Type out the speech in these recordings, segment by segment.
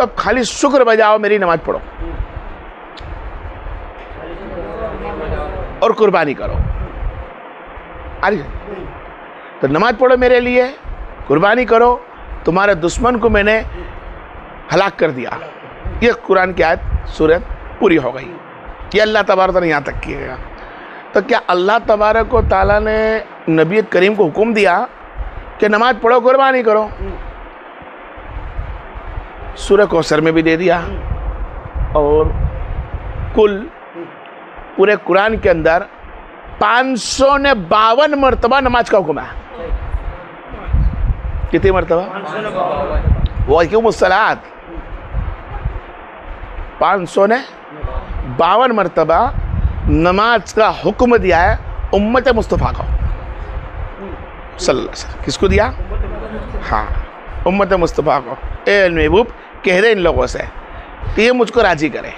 तो खाली शुक्र बजाओ, मेरी नमाज पढ़ो और कुर्बानी करो। अरे तो नमाज पढ़ो मेरे लिए, कुर्बानी करो, तुम्हारे दुश्मन को मैंने हलाक कर दिया। ये कुरान की आयत सूरत पूरी हो गई। ये अल्लाह तबारक ने यहाँ तक किया। तो क्या अल्लाह तबारक व ताला ने नबी करीम को हुक्म दिया कि नमाज पढ़ो, कुर्बानी करो? सूरह कौसर में भी दे दिया, और कुल पूरे कुरान के अंदर 552 मरतबा नमाज का हुक्म है। कितनी मरतबा? वाक़िमुस्सलात 552 मरतबा नमाज का हुक्म दिया है उम्मत मुस्तफ़ा को सल्लल्लाहु अलैहि वसल्लम। किसको दिया? हाँ, उम्मत मुस्तफ़ा को। ए महबूब कह दे इन लोगों से कि ये मुझको राजी करे,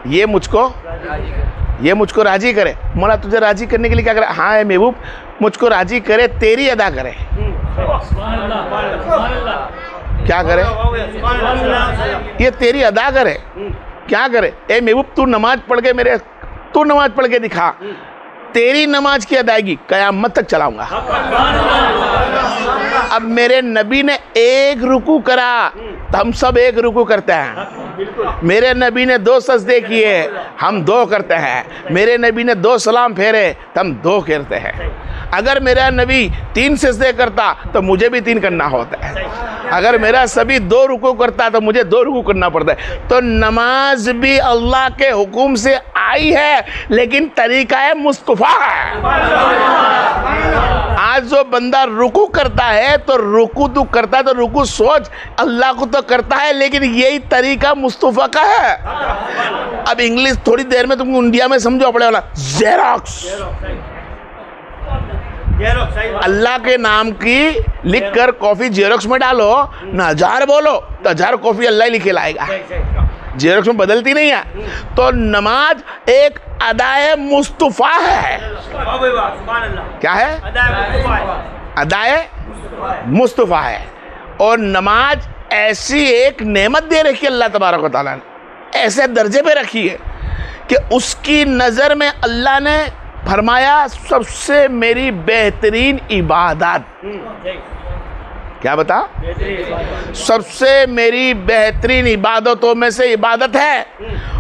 ये मुझको राजी करे। मौला तुझे राजी करने के लिए क्या करे? हाँ ए महबूब मुझको राजी करे, तेरी अदा करे। क्या करे? ये तेरी अदा करे। क्या करे? ए महबूब तू नमाज पढ़ के दिखा, तेरी नमाज की अदायगी क़यामत तक चलाऊंगा। अब मेरे नबी ने एक रुकू करा तो हम सब एक रुकू करते हैं। मेरे नबी ने 2 सजदे किए, हम 2 करते हैं। मेरे नबी ने 2 सलाम फेरे तो हम 2 करते हैं। अगर मेरा नबी 3 सजदे करता तो मुझे भी 3 करना होता है। अगर मेरा सभी 2 रुकू करता तो मुझे 2 रुकू करना पड़ता है। तो नमाज भी अल्लाह के हुक्म से आई है, लेकिन तरीका है मुस्तफ़ा है। आज जो बंदा रुकू करता है तो रुकू तू करता है तो रुकू सोच, अल्लाह को तो करता है, लेकिन यही तरीका मुस्तफ़ा का है। अब इंग्लिश थोड़ी देर में तुमको इंडिया में समझो पड़े वाला जेरोक्स। अल्लाह के नाम की लिख कर कॉफी जेरोक्स में डालो ना, 1000 बोलो तो 1000 कॉफी अल्लाह ही लिखे लाएगा। जेरोक्स में बदलती नहीं है। तो नमाज एक अदाए मुस्तफ़ा है। क्या है? अदाए मुस्तफ़ा है। और नमाज ऐसी एक नेमत दे रखी है अल्लाह तबारक व तआला ने, ऐसे दर्जे पे रखी है कि उसकी नज़र में अल्लाह ने फरमाया सबसे मेरी बेहतरीन इबादत। क्या बता? सबसे मेरी बेहतरीन इबादतों में से इबादत है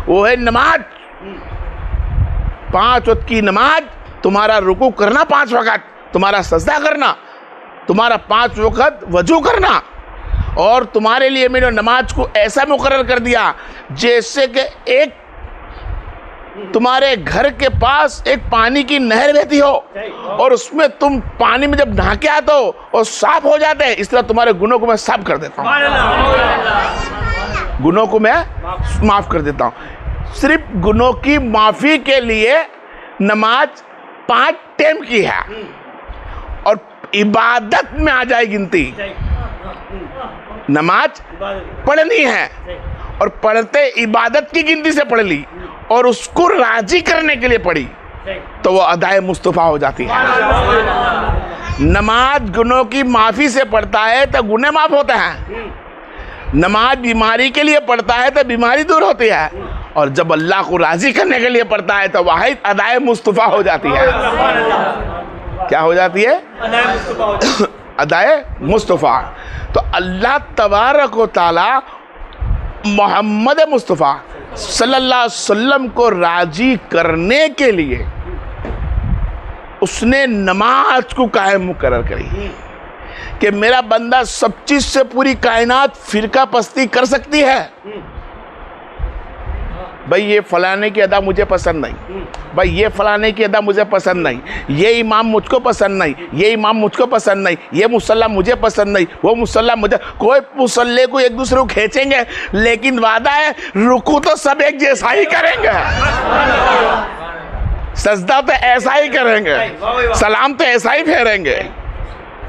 वो है नमाज। 5 वक्त की नमाज, तुम्हारा रुकू करना 5 वक्त, तुम्हारा सजदा करना, तुम्हारा 5 वक्त वजू करना, और तुम्हारे लिए मैंने नमाज को ऐसा मुकर्रर कर दिया जैसे कि एक तुम्हारे घर के पास एक पानी की नहर बहती हो और उसमें तुम पानी में जब नहा के आते हो और साफ हो जाते हैं, इस तरह तुम्हारे गुनों को मैं साफ कर देता हूँ, गुनों को मैं माफ कर देता हूँ। सिर्फ गुनों की माफी के लिए नमाज 5 टाइम की है, और इबादत में आ जाए गिनती। नमाज पढ़नी है और पढ़ते इबादत की गिनती से पढ़ ली और उसको राजी करने के लिए पढ़ी तो वो अदाए मुस्तफ़ा हो जाती है। नमाज गुनों की माफ़ी से पढ़ता है तो गुने माफ़ होते हैं। नमाज बीमारी के लिए पढ़ता है तो बीमारी दूर होती है, और जब अल्लाह को राजी करने के लिए पढ़ता है तो वाहिद अदाए मुस्तफ़ा हो जाती है। क्या हो जाती है? अदाए मुस्तफ़ा। तो अल्लाह तबारक व तआला मोहम्मद मुस्तफ़ा सल्लल्लाहु अलैहि वसल्लम को राजी करने के लिए उसने नमाज को कायम मुकर्रर करी कि मेरा बंदा सब चीज से पूरी कायनात फिरका पस्ती कर सकती है। भाई ये फलाने की अदा मुझे पसंद नहीं, भाई ये फलाने की अदा मुझे पसंद नहीं, ये इमाम मुझको पसंद नहीं, ये इमाम मुझको पसंद नहीं, ये मुसल्ला मुझे पसंद नहीं, वो मुसल्ला मुझे, कोई मुसल्ले को एक दूसरे को खींचेंगे, लेकिन वादा है रुकू तो सब एक जैसा ही करेंगे, सजदा तो ऐसा ही करेंगे, सलाम तो ऐसा ही फेरेंगे।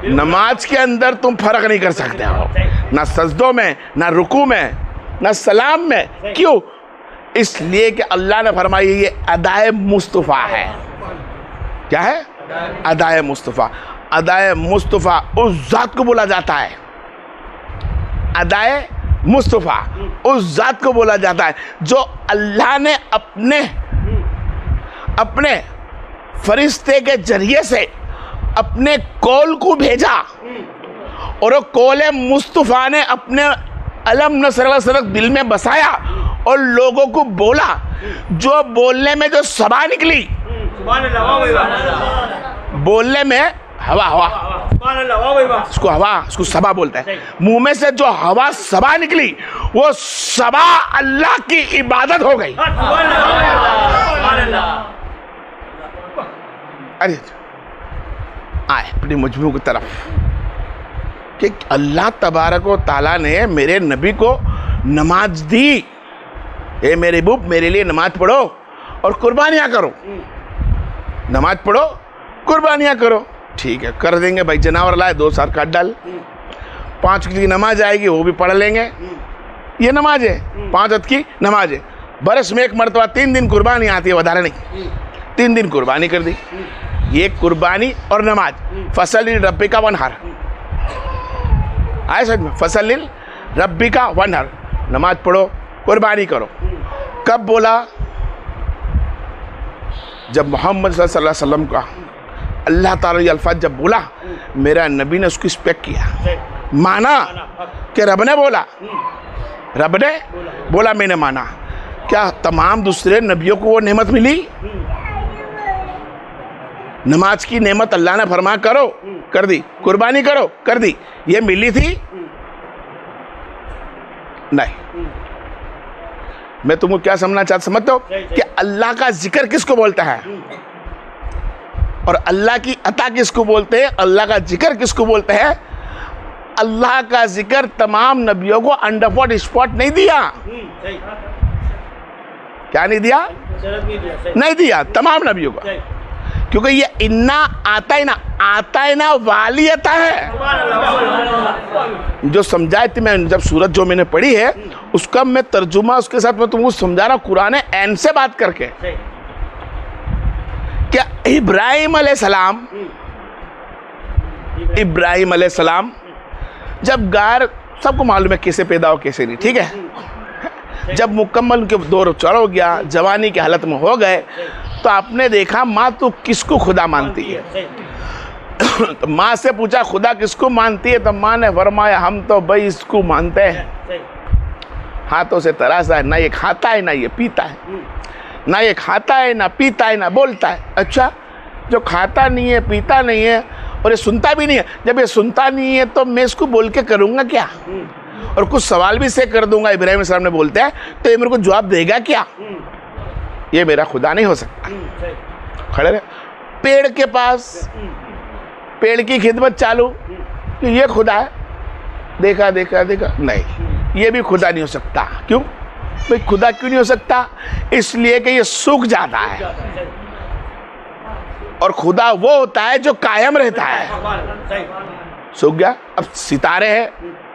नमाज के अंदर तुम फर्क नहीं कर सकते हो, ना सजदों में, ना रुकू में, ना सलाम में। क्यों? इसलिए कि अल्लाह ने फरमाया ये अदाए मुस्तफ़ा है। क्या है? अदाए मुस्तफ़ा। अदाए मुस्तफ़ा उस ज़ात को बोला जाता है। अदाए मुस्तफ़ा उस जात को बोला जाता है जो अल्लाह ने अपने फरिश्ते के जरिए से अपने कौल को भेजा, और वो कौल मुस्तफ़ा ने अपने अलम नसर दिल में बसाया और लोगों को बोला। जो बोलने में जो सभा निकली, बोलने में हवा इसको हवा, इसको सभा बोलता है। मुंह में से जो हवा सभा निकली, वो सभा अल्लाह की इबादत हो गई। अरे आए अपनी मजमू की तरफ कि अल्लाह तबारक व तआला ने मेरे नबी को नमाज दी। ए मेरे बुब, मेरे लिए नमाज पढ़ो और कुर्बानियाँ करो। नमाज पढ़ो, कुर्बानियाँ करो। ठीक है, कर देंगे भाई। जनावर लाए, 2 साल काट डाल। 5 की नमाज आएगी, वो भी पढ़ लेंगे। ये नमाज है, 5 वक्त की नमाज है। बरस में 1 मरतबा 3 दिन कुर्बानी आती है, વધારે नहीं। 3 दिन कुर्बानी कर दी। ये कुर्बानी और नमाज। फसल रब्बिका वनहर, आए समझ में? फसल रब्बिका वनहर, नमाज पढ़ो, कुर्बानी करो। कब बोला? जब मोहम्मद सल्लल्लाहु अलैहि वसल्लम का अल्लाह ताला ये अल्फाज जब बोला, मेरा नबी ने उसकी रिस्पेक्ट किया, माना कि रब ने बोला, रब ने बोला, मैंने माना। क्या तमाम दूसरे नबियों को वो नेमत मिली? नमाज की नेमत अल्लाह ने फरमा करो, कर दी। कुर्बानी करो, कर दी। ये मिली थी? नहीं। मैं तुमको क्या समझते हो कि अल्लाह का जिक्र किसको बोलता है और अल्लाह की अता किसको बोलते हैं? अल्लाह का जिक्र किसको बोलते हैं? अल्लाह का जिक्र तमाम नबियों को अंडर स्पॉट नहीं दिया। क्या नहीं दिया? नहीं दिया तमाम नबियों को, क्योंकि ये इन्ना आता है ना वाली अता है। जो समझाए थे मैं, जब सूरत जो मैंने पढ़ी है उसका मैं तर्जुमा उसके साथ मैं तुमको समझा रहा हूँ कुरान एन से बात करके। क्या इब्राहिम अलैहिस्सलाम जब गार, सबको मालूम है कैसे पैदा हो कैसे नहीं, ठीक है। जब मुकम्मल के दौर चढ़ हो गया, जवानी की हालत में हो गए, तो आपने देखा माँ तू किसको खुदा मानती है? तो माँ से पूछा खुदा किसको मानती है? तो माँ ने फरमाया हम तो भाई इसको मानते हैं। हाथों से तराशा है, ना ये खाता है ना ये पीता है, ना ये खाता है ना पीता है ना बोलता है। अच्छा, जो खाता नहीं है, पीता नहीं है और ये सुनता भी नहीं है, जब ये सुनता नहीं है तो मैं इसको बोल के करूँगा क्या? और कुछ सवाल भी से कर दूंगा, इब्राहिम अलैहिस्सलाम ने बोलते हैं, तो ये मेरे को जवाब देगा क्या? ये मेरा खुदा नहीं हो सकता। खड़े रहे पेड़ के पास, पेड़ की खिदमत चालू, ये खुदा है, देखा देखा देखा, नहीं, ये भी खुदा नहीं हो सकता। क्यों भाई? खुदा क्यों नहीं हो सकता? इसलिए कि ये सूख जाता है, और खुदा वो होता है जो कायम रहता है। सूख गया, अब सितारे हैं,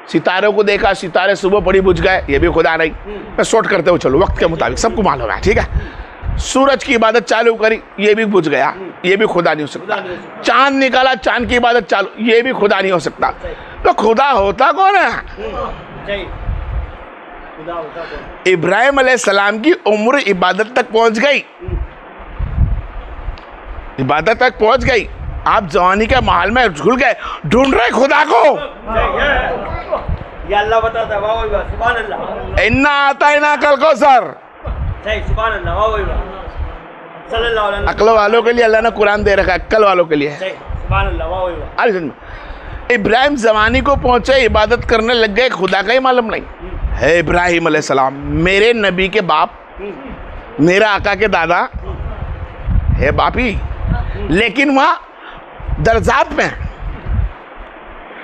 सितारों को देखा, सितारे सुबह पड़ी बुझ गए, ये भी खुदा नहीं। मैं शॉर्ट करते हुए चलो, वक्त के मुताबिक सबको मालूम है, ठीक है। सूरज की इबादत चालू करी, ये भी बुझ गया, ये भी खुदा नहीं हो सकता। चांद निकाला, चांद की इबादत चालू, ये भी खुदा नहीं हो सकता। तो खुदा होता कौन है? इब्राहिम अलैहिस्सलाम की उम्र इबादत तक पहुंच गई, इबादत तक पहुंच गई। आप जवानी के माहौल में घुल गए, ढूंढ रहे खुदा को। ये अल्लाह बताता है, वाह वाह, सुभान अल्लाह। इन्ना आता है ना कल को सर, सुभान अल्लाह, वाह वाह, सल्लल्लाहु अलैहि वसल्लम। अक्ल वालों के लिए अल्लाह ने कुरान दे रखा है, अक्ल वालों के लिए। सुभान अल्लाह, वाह वाह। अरे इब्राहिम जवानी को पहुंचे, इबादत करने लग गए, खुदा का ही मालूम नहीं है। इब्राहिम अलैहिस्सलाम मेरे नबी के बाप, मेरा आका के दादा है, बाप ही, लेकिन वहाँ दर्जात में,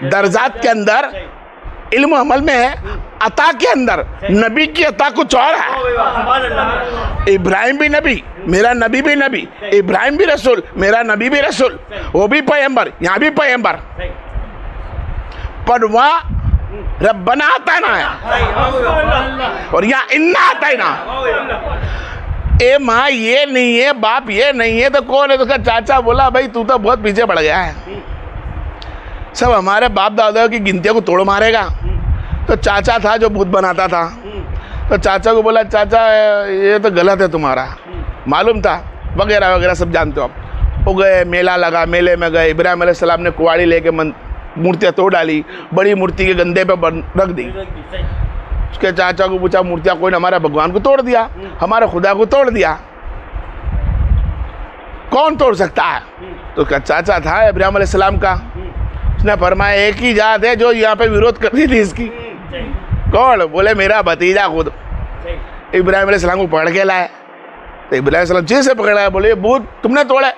दर्जात के अंदर इल्म अमल में है, अता के अंदर नबी की अता कुछ और है। इब्राहिम भी नबी, मेरा नबी भी नबी, इब्राहिम भी रसूल, मेरा नबी भी रसूल, वो भी पैगंबर, यहाँ भी पैगंबर, पर वहाँ रब्बना आता ना है और यहाँ इन्ना आता है ना। ए माँ ये नहीं है, बाप ये नहीं है, तो कौन है? तो उसका चाचा बोला भाई तू तो बहुत पीछे पड़ गया है, सब हमारे बाप दादा की गिनतियों को तोड़ मारेगा, तो चाचा था जो भूत बनाता था, तो चाचा को बोला चाचा ये तो गलत है तुम्हारा, मालूम था वगैरह वगैरह सब जानते हो आप। वो गए, मेला लगा, मेले में गए, इब्राहिम अलैहिस्सलाम ने कुआड़ी लेके मूर्तियाँ तोड़ डाली, बड़ी मूर्ति के गंदे पे रख दी। उसके चाचा को पूछा मूर्तियाँ कोई ने हमारे भगवान को तोड़ दिया, हमारे खुदा को तोड़ दिया, कौन तोड़ सकता है? तो उसका चाचा था इब्राहिम अलैहिस्सलाम का। उसने फरमाया एक ही जात है जो यहाँ पे विरोध करती थी इसकी। कौन? बोले मेरा भतीजा खुद। इब्राहिम अलैहिस्सलाम को पकड़ के लाए, तो इब्राहिम अलैहिस्सलाम जी से पकड़ा, बोले ये भूत तुमने तोड़ा?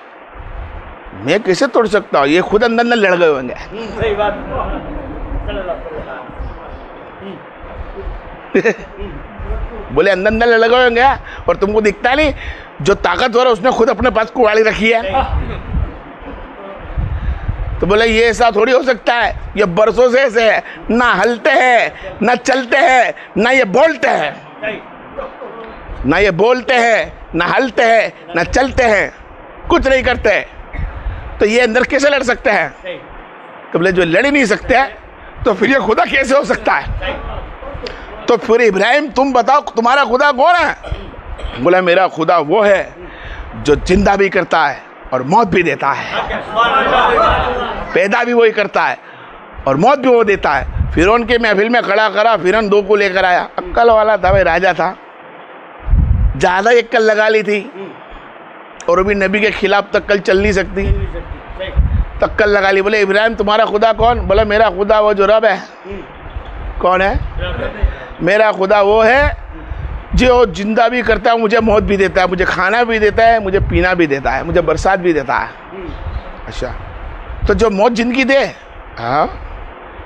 मैं कैसे तोड़ सकता हूँ, ये खुद अंदर अंदर लड़ गए होंगे। सही बात। बोले अंदर अंदर लड़ गए होंगे और तुमको दिखता नहीं, जो ताकतवर है उसने खुद अपने पास कुआड़ी रखी है। तो बोले ये ऐसा थोड़ी हो सकता है, ये बरसों से ऐसे है, ना हलते हैं ना चलते हैं ना ये बोलते हैं, ना ये बोलते हैं ना हलते हैं ना चलते हैं, कुछ नहीं करते, तो ये अंदर कैसे लड़ सकते हैं? तो बोले जो लड़ ही नहीं सकते हैं तो फिर ये खुदा कैसे हो सकता है? तो फिर इब्राहिम तुम बताओ तुम्हारा खुदा कौन है? बोला मेरा खुदा वो है जो जिंदा भी करता है और मौत भी देता है, पैदा भी वही करता है और मौत भी वो देता है। फिरौन के महफिल में खड़ा करा, फिरौन 2 को लेकर आया, अक्कल वाला था भाई, राजा था, ज़्यादा अक्कल लगा ली थी और भी नबी के खिलाफ तक्कल चल नहीं सकती, तक्कल लगा ली। बोले इब्राहिम तुम्हारा खुदा कौन? बोला मेरा खुदा वो जो रब है। कौन है? मेरा खुदा वो है जो जिंदा भी करता है, मुझे मौत भी देता है, मुझे खाना भी देता है, मुझे पीना भी देता है, मुझे बरसात भी देता है। अच्छा, तो जो मौत जिंदगी दे, हाँ,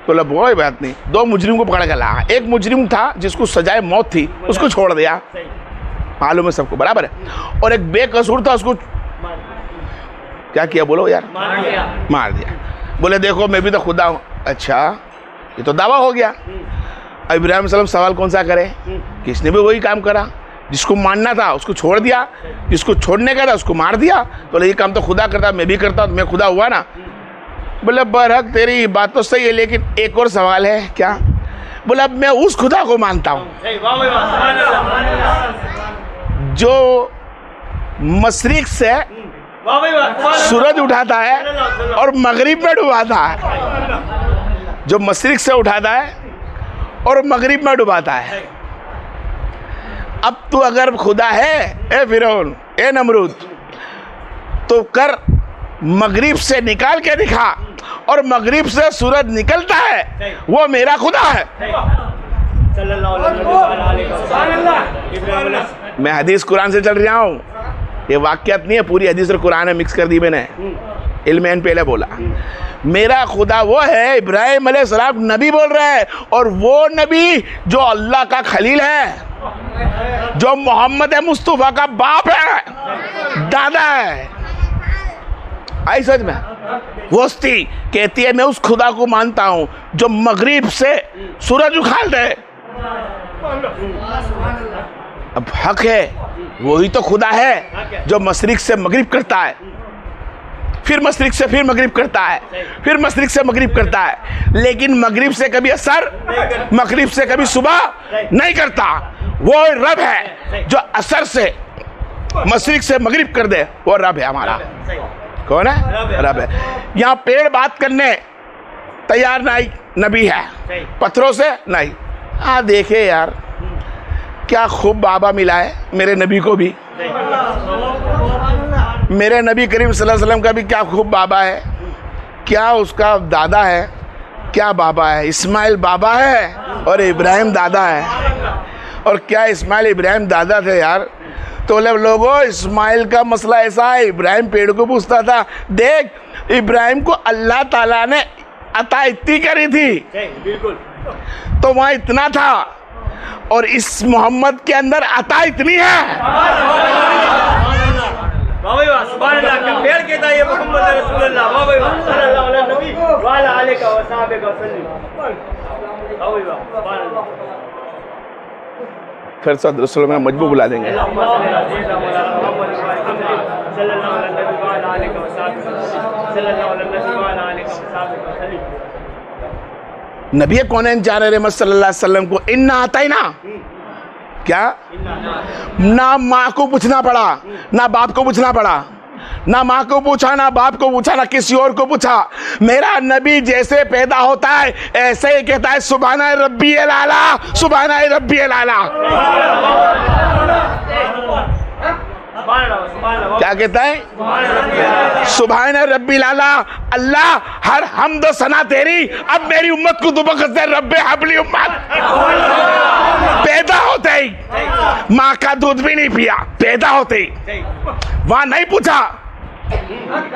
तो कोई बात नहीं। 2 मुजरिम को पकड़ के लाया, एक मुजरिम था जिसको सजाए मौत थी, उसको छोड़ दिया, मालूम है सबको, बराबर है, और एक बेकसूर था, उसको क्या किया बोलो यार? मार दिया। बोले देखो मैं भी तो खुदा हूँ। अच्छा, ये तो दावा हो गया। इब्राहिम सलाम सवाल कौन सा करे? किसने भी वही काम करा, जिसको मानना था उसको छोड़ दिया, जिसको छोड़ने का था उसको मार दिया। तो ये काम तो खुदा करता, मैं भी करता, मैं खुदा हुआ ना। बोले बरहक तेरी बात तो सही है, लेकिन एक और सवाल है। क्या? बोले अब मैं उस खुदा को मानता हूँ जो मशरिक से सूरज उठाता है और मगरिब में डुबाता है, जो मशरिक से उठाता है और मगरिब में डुबाता है। अब तू अगर खुदा है ए फिरौन, ए नमरूद, तो कर मगरिब से निकाल के दिखा, और मगरिब से सूरज निकलता है, वो मेरा खुदा है। मैं हदीस कुरान से चल रहा हूँ, ये वाक्यात नहीं है, पूरी हदीस और कुरान में मिक्स कर दी मैंने। इल्म पहले बोला मेरा खुदा वो है, इब्राहिम अलैहिस्सलाम नबी बोल रहा है, और वो नबी जो अल्लाह का खलील है, जो मोहम्मद मुस्तफ़ा का बाप है, दादा है। आई समझ में? वस्ती कहती है मैं उस खुदा को मानता हूँ जो मगरिब से सूरज उखाड़ दे। अब हक है, वही तो खुदा है जो मशरिक से मगरिब करता है, फिर मशरिक से फिर मगरिब करता है, फिर मशरिक से मगरिब करता है, लेकिन मगरिब से कभी असर, मगरिब से कभी सुबह नहीं करता। वो रब है जो असर से मशरिक से मगरिब कर दे, वो रब है हमारा। कौन है? रब है। यहाँ पेड़ बात करने तैयार नहीं, नबी है, पत्थरों से नहीं। हाँ देखे यार क्या खूब बाबा मिला है मेरे नबी को भी, मेरे नबी करीम सल्लल्लाहु अलैहि वसल्लम का भी क्या खूब बाबा है, क्या उसका दादा है, क्या बाबा है। इस्माइल बाबा है और इब्राहिम दादा है, और क्या इस्माइल इब्राहिम दादा थे यार। तो लोगों इस्माइल का मसला ऐसा है, इब्राहिम पेड़ को पूछता था, देख इब्राहिम को अल्लाह ताला ने अता इतनी करी थी, तो वहाँ इतना था, और इस मोहम्मद के अंदर अता इतनी है। फिर सद रसूल में मजबूर बुला देंगे। नबी कौन जान रहमत सल्लल्लाहु अलैहि वसल्लम को इन्ना आता ही ना, क्या ना माँ को पूछना पड़ा, ना बाप को पूछना पड़ा, ना माँ को पूछा, ना बाप को पूछा, ना किसी और को पूछा। मेरा नबी जैसे पैदा होता है ऐसे ही कहता है सुभाना रब्बी आला, सुभाना रब्बी आला। क्या कहता है? सुभान रब्बिल आला। अल्लाह हर हमद सना तेरी, अब मेरी उम्मत को दुबकस दे रब्बे हबली उम्मत। पैदा होते ही माँ का दूध भी नहीं पिया, पैदा होते ही वहां नहीं पूछा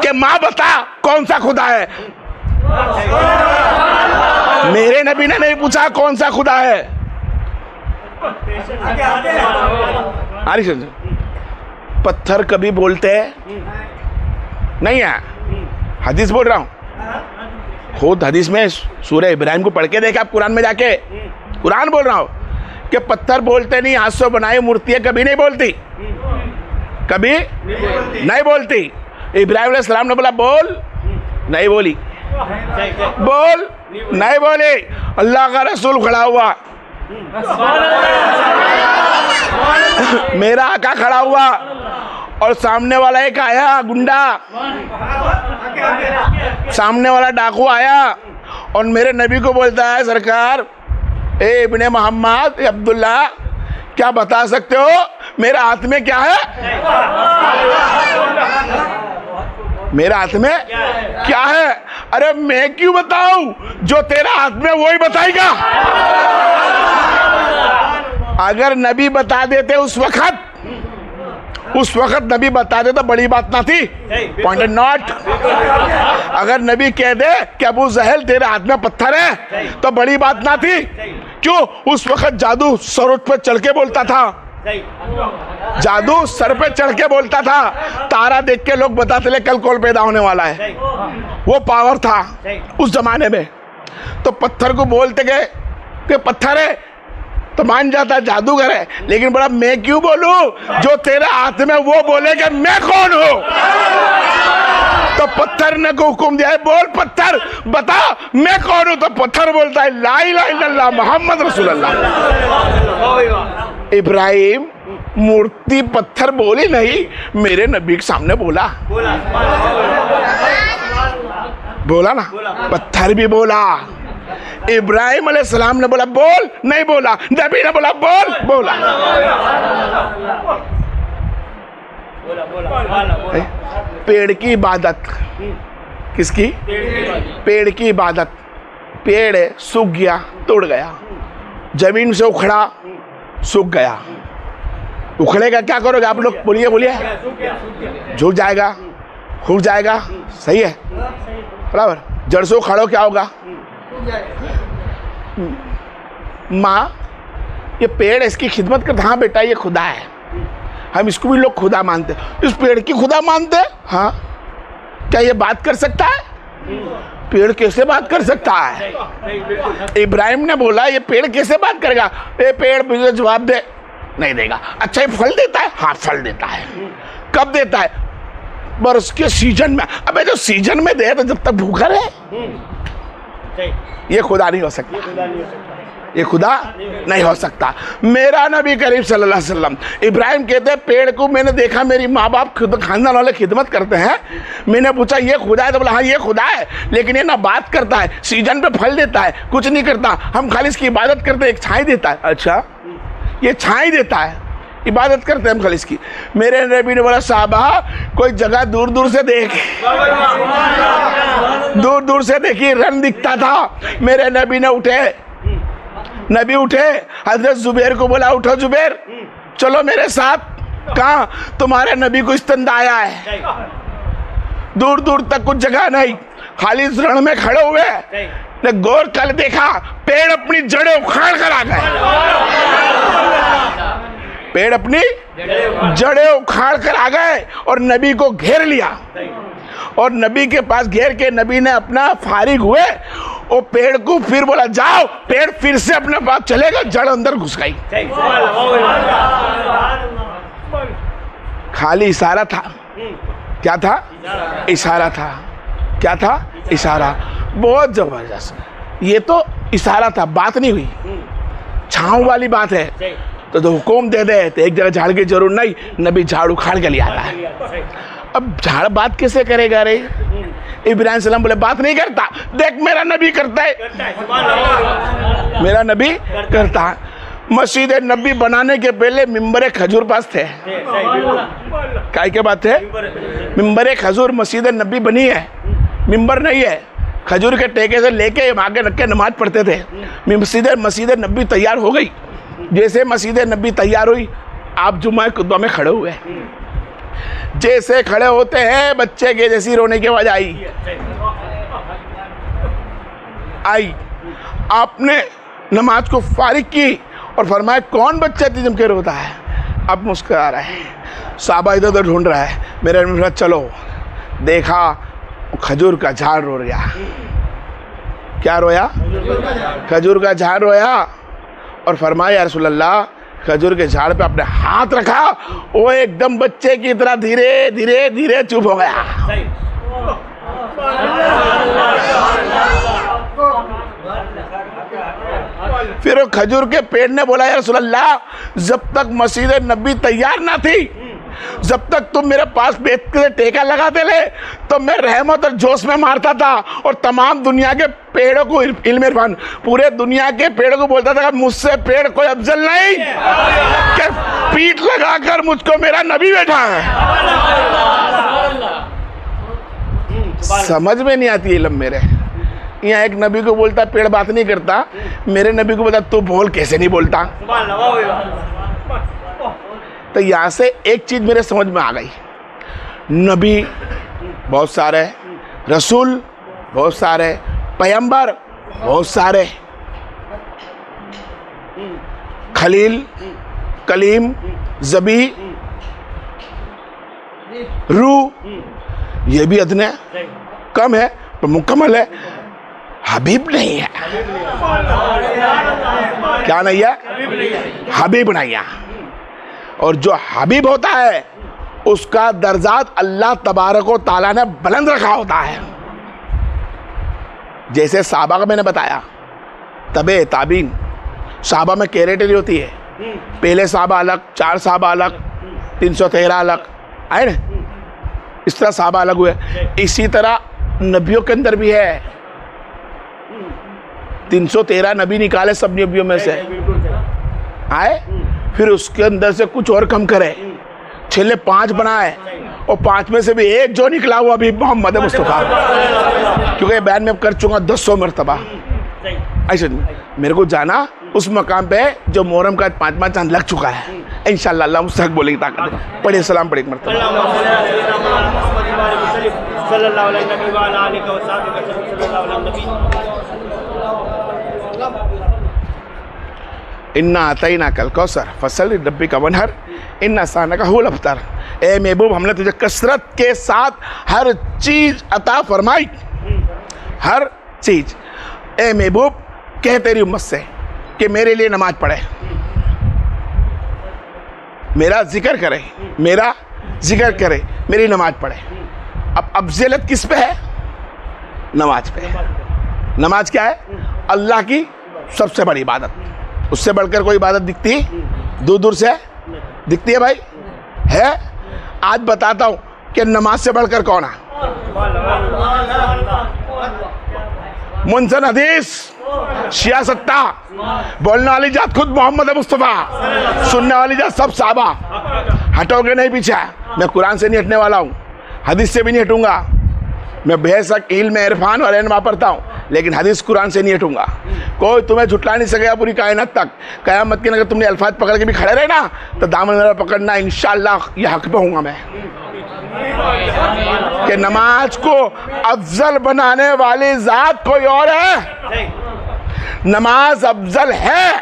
कि माँ बता कौन सा खुदा है। मेरे नबी ने नहीं पूछा कौन सा खुदा है। पत्थर कभी बोलते नहीं है, हदीस बोल रहा हूं, खुद हदीस में सूरह इब्राहिम को पढ़ के देखा आप कुरान में जाके, कुरान बोल रहा हूं कि पत्थर बोलते नहीं, हाथ से बनाई मूर्तियां कभी नहीं बोलती, कभी नहीं बोलती। इब्राहिम अलैहिस्सलाम ने बोला बोल, नहीं बोली, बोल नहीं बोली। अल्लाह का रसूल खड़ा हुआ, मेरा आका खड़ा हुआ और सामने वाला एक आया गुंडा, सामने वाला डाकू आया और मेरे नबी को बोलता है सरकार ए इब्ने मोहम्मद अब्दुल्ला क्या बता सकते हो मेरा हाथ में क्या है? मेरा हाथ में क्या है? अरे मैं क्यों बताऊं, जो तेरा हाथ में वही बताएगा। अगर नबी बता देते उस वक्त नबी बता दे तो बड़ी बात ना थी, पॉइंट नॉट। अगर नबी कह दे कि अबू जहल तेरे हाथ में पत्थर है तो बड़ी बात ना थी। क्यों? उस वक्त जादू सर पे चढ़ के बोलता था, जादू सर पे चढ़ के बोलता था, तारा देख के लोग बताते थे कल कौन पैदा होने वाला है। वो पावर था उस जमाने में। तो पत्थर को बोलते गए कि पत्थर है तो मान जाता जादूगर है, लेकिन बड़ा मैं क्यों बोलूं, जो तेरे हाथ में वो बोलेगा मैं कौन हूं। तो पत्थर ने को हुक्म दिया है बोल पत्थर बता मैं कौन हूं। तो पत्थर बोलता है ला इलाहा इल्लल्लाह मोहम्मद रसूलुल्लाह। इब्राहिम मूर्ति पत्थर बोली नहीं, मेरे नबी के सामने बोला ना, पत्थर भी बोला। इब्राहिम अलैहिस्सलाम ने बोला बोल, नहीं बोला। नबी ने बोला बोल, बोला। पेड़ की इबादत किसकी? पेड़ की इबादत। पेड़ है सूख गया, तोड़ गया, जमीन से उखड़ा, सूख गया। उखड़ेगा क्या करोगे आप लोग? बोलिए बोलिए। झुक जाएगा, सूख जाएगा, सही है बराबर। जड़ से उखाड़ो क्या होगा? माँ ये पेड़ इसकी खिदमत करता, हाँ बेटा ये खुदा है, हम इसको भी लोग खुदा मानते, इस पेड़ की खुदा मानते। हाँ क्या ये बात कर सकता है? पेड़ कैसे बात कर सकता है? इब्राहिम ने बोला ये पेड़ कैसे बात करेगा? ये पेड़ मुझे जवाब दे, नहीं देगा। अच्छा ये फल देता है? हाँ फल देता है। कब देता है? बरस के सीजन में। अबे जो सीजन में दे तो जब तक भूखा रहे, ये खुदा नहीं हो सकता, ये खुदा नहीं हो सकता। मेरा नबी करीम सल्लल्लाहु अलैहि वसल्लम, इब्राहिम कहते हैं पेड़ को मैंने देखा मेरी माँ बाप खानदान वाले खिदमत करते हैं, मैंने पूछा ये खुदा है? तो बोला हाँ ये खुदा है, लेकिन ये ना बात करता है, सीजन पे फल देता है, कुछ नहीं करता, हम खाली इसकी इबादत करते हैं, एक छाई देता है। अच्छा ये छाई देता है, इबादत करते हैं हम खाली इसकी। मेरे नबी ने बोला साहबा कोई जगह दूर दूर से देख, दूर दूर से देखिए रन दिखता था। मेरे नबी ने उठे, नबी उठे, हजरत जुबैर को बोला उठो जुबैर चलो मेरे साथ। कहाँ? तुम्हारे नबी को इस्तंदा आया है। दूर दूर तक कुछ जगह नहीं, खाली इस रण में खड़े हुए ने गौर कर देखा, पेड़ अपनी जड़ें उखाड़ कर आ गए, पेड़ अपनी जड़ें उखाड़ कर आ गए और नबी को घेर लिया। और नबी के पास घेर के नबी ने अपना फारिग हुए और पेड़ को फिर बोला जाओ, पेड़ फिर से अपने पास चलेगा, जड़ अंदर घुस गई। खाली इशारा था। क्या था? इशारा था। क्या था? इशारा। बहुत जबरदस्त। ये तो इशारा था, बात नहीं हुई, छाँव वाली बात है। सही तो हुक्म दे दे तो एक जगह झाड़ की जरूर नहीं, नबी झाड़ उखाड़ के ले आता है। सही अब झाड़ बात कैसे करेगा रे? इब्राहिम सलाम बोले बात नहीं करता, देख मेरा नबी करता है, करता है सुभान अल्लाह मेरा नबी करता है। मस्जिद नबी बनाने के पहले मिंबर खजूर पास थे। सही बिल्कुल काय के बात है? मिंबर खजूर मस्जिद नबी बनी है, मिंबर नहीं है। खजूर के टेके से लेके आगे रख के नमाज पढ़ते थे। मस्जिद नबी तैयार हो गई। जैसे मस्जिद नबी तैयार हुई, आप जुम्मा खुतबा में खड़े हुए। जैसे खड़े होते हैं बच्चे के जैसी रोने की आवाज आई। आपने नमाज को फारिग की और फरमाया कौन बच्चा इतनी जम के रोता है? अब मुस्कुरा रहा है, साहबा इधर उधर ढूंढ रहा है। मेरे चलो, देखा खजूर का झाड़ रो गया। क्या रोया? खजूर का झाड़ रोया और फरमाया या रसूल अल्लाह, खजूर के झाड़ पे अपने हाथ रखा, वो एकदम बच्चे की तरह धीरे धीरे धीरे चुप हो गया। फिर खजूर के पेड़ ने बोला या रसूल अल्लाह, जब तक मस्जिद नबी तैयार ना थी, जब तक तुम मेरे पास बैठ के टेका लगाते ले, तो मैं रहमत और जोश में मारता था और तमाम दुनिया के पेड़ों को, इल्म इरफान पूरे दुनिया के पेड़ों को बोलता था मुझसे पेड़ कोई अफजल नहीं, कि पीठ लगाकर मुझको मेरा नबी बैठा है। समझ में नहीं आती इल्म मेरे। यहाँ एक नबी को बोलता पेड़ बात नहीं करता, मेरे नबी को बोलता तू बोल कैसे नहीं बोलता। तो यहाँ से एक चीज मेरे समझ में आ गई, नबी बहुत सारे, रसूल बहुत सारे, पैगंबर बहुत सारे, खलील, कलीम, जबी, रूह, ये भी अदने कम है तो मुकम्मल है। हबीब नहीं है। क्या नहीं है? हबीब नहीं है। और जो हबीब होता है उसका दर्जात अल्लाह तबारक व ताला ने बुलंद रखा होता है। जैसे साहबा का मैंने बताया, तबे ताबीन, साहबा में कैटेगरी होती है, पहले साहबा अलग, 4 साहबा अलग, 313 अलग, आए ना, इस तरह साहबा अलग हुए। इसी तरह नबियों के अंदर भी है, 313 नबी निकाले सब नबियों में से आए, फिर उसके अंदर से कुछ और कम करे, छेले 5 बनाए और 5 में से भी एक जो निकला हुआ भी मोहम्मद मुस्तफ़ा, क्योंकि बयान में कर चुका 200 मरतबा। ऐसे मेरे को जाना उस मकाम पे जो मोहर्रम का 5वां चांद लग चुका है। इंशाअल्लाह अल्लाह मुस्तक बोलेगी ताकत है। पढ़िए सलाम पढ़िए मरतबा। इन्ना आतईना कल कौसर फसल डब्बी का वनहर इन्ना साना का हुल अफ्तर। ए महबूब, हमने तुझे कसरत के साथ हर चीज अता फरमाई, हर चीज। ए महबूब, कह तेरी उम्मत से कि मेरे लिए नमाज पढ़े, मेरा जिक्र करे, मेरा जिक्र करे, मेरी नमाज पढ़े। अब अफजलियत किस पे है? नमाज पे। नमाज क्या है? अल्लाह की सबसे बड़ी इबादत। उससे बढ़कर कोई इबादत दिखती दूर दूर से दिखती है भाई? है? आज बताता हूं कि नमाज से बढ़कर कौन है। मुनसन हदीस, शिया सत्ता, बोलने वाली जात खुद मोहम्मद मुस्तफ़ा, सुनने वाली जात सब साहबा। हटोगे नहीं पीछे। मैं कुरान से नहीं हटने वाला हूँ, हदीस से भी नहीं हटूंगा। मैं बेशक इल्म इरफान और इल्म वापरता हूँ, लेकिन हदीस कुरान से नहीं हटूंगा। कोई तुम्हें झुटला नहीं सकेगा पूरी कायनात तक। क़यामत के दिन अगर तुमने अल्फाज पकड़ के भी खड़े रहे ना, तो दामन मेरा पकड़ना, इंशाअल्लाह ये हक पे हूँगा मैं कि नमाज को अफजल बनाने वाली ज़ात कोई और है। नमाज अफजल है,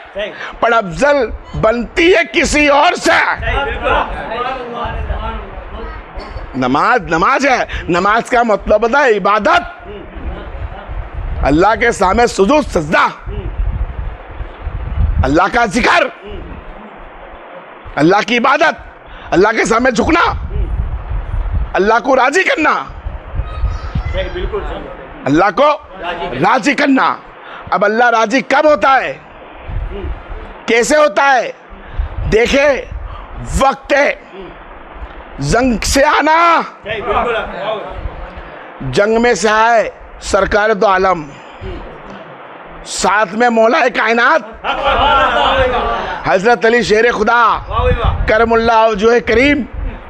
पर अफजल बनती है किसी और से। नमाज नमाज है। नमाज का मतलब होता है इबादत, अल्लाह के सामने सुजूद सजदा, अल्लाह का जिक्र, अल्लाह की इबादत, अल्लाह के सामने झुकना, अल्लाह को राजी करना, अल्लाह को राजी करना। अब अल्लाह राजी कब होता है, कैसे होता है? देखे, वक्त है जंग से आना, सही, बिल्कुल वाह जंग में से आए सरकार तो आलम, साथ में मौलाए कायनात हजरत अली शेर खुदा वाह करमुल्ला जो है करीम,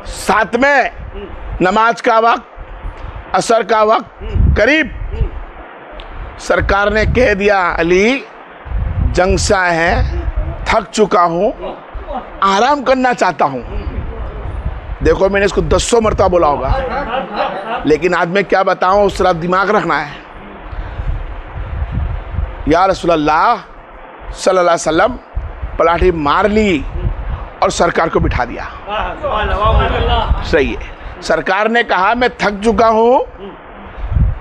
साथ में नमाज का वक्त, असर का वक्त करीब। सरकार ने कह दिया अली जंग से आए हैं, थक चुका हूं, आराम करना चाहता हूं। देखो मैंने इसको 200 मरतबा बोला होगा, लेकिन आज मैं क्या बताऊं, उस तरह दिमाग रखना है। या रसूलल्लाह सल्लल्लाहु अलैहि वसल्लम पलाठी मार ली और सरकार को बिठा दिया। सही है। सरकार ने कहा मैं थक चुका हूं,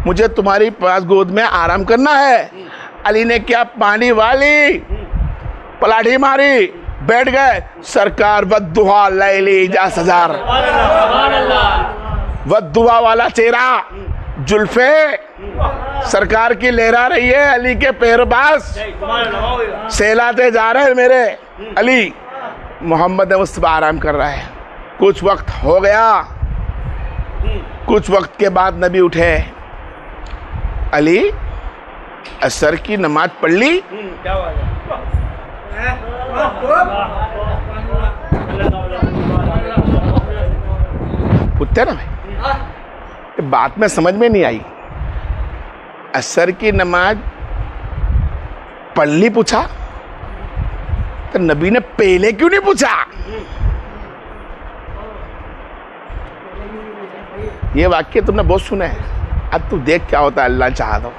मुझे तुम्हारी पास गोद में आराम करना है। अली ने क्या पानी वाली, पलाठी मारी, बैठ गए। सरकार वद्दुहा लैली जा सजार, वद्दुहा वाला चेहरा, जुल्फे सरकार की लहरा रही है अली के पैर पास, सहलाते जा रहे हैं मेरे अली। मोहम्मद मुस्तफा आराम कर रहा है। कुछ वक्त हो गया, कुछ वक्त के बाद नबी उठे। अली असर की नमाज पढ़ ली? क्या बात है। पूछते ना भाई, बात में समझ में नहीं आई। असर की नमाज पढ़ ली पूछा, तो नबी ने पहले क्यों नहीं पूछा? ये वाक्य तुमने बहुत सुने हैं। अब तू देख क्या होता है, अल्लाह चाहा तो।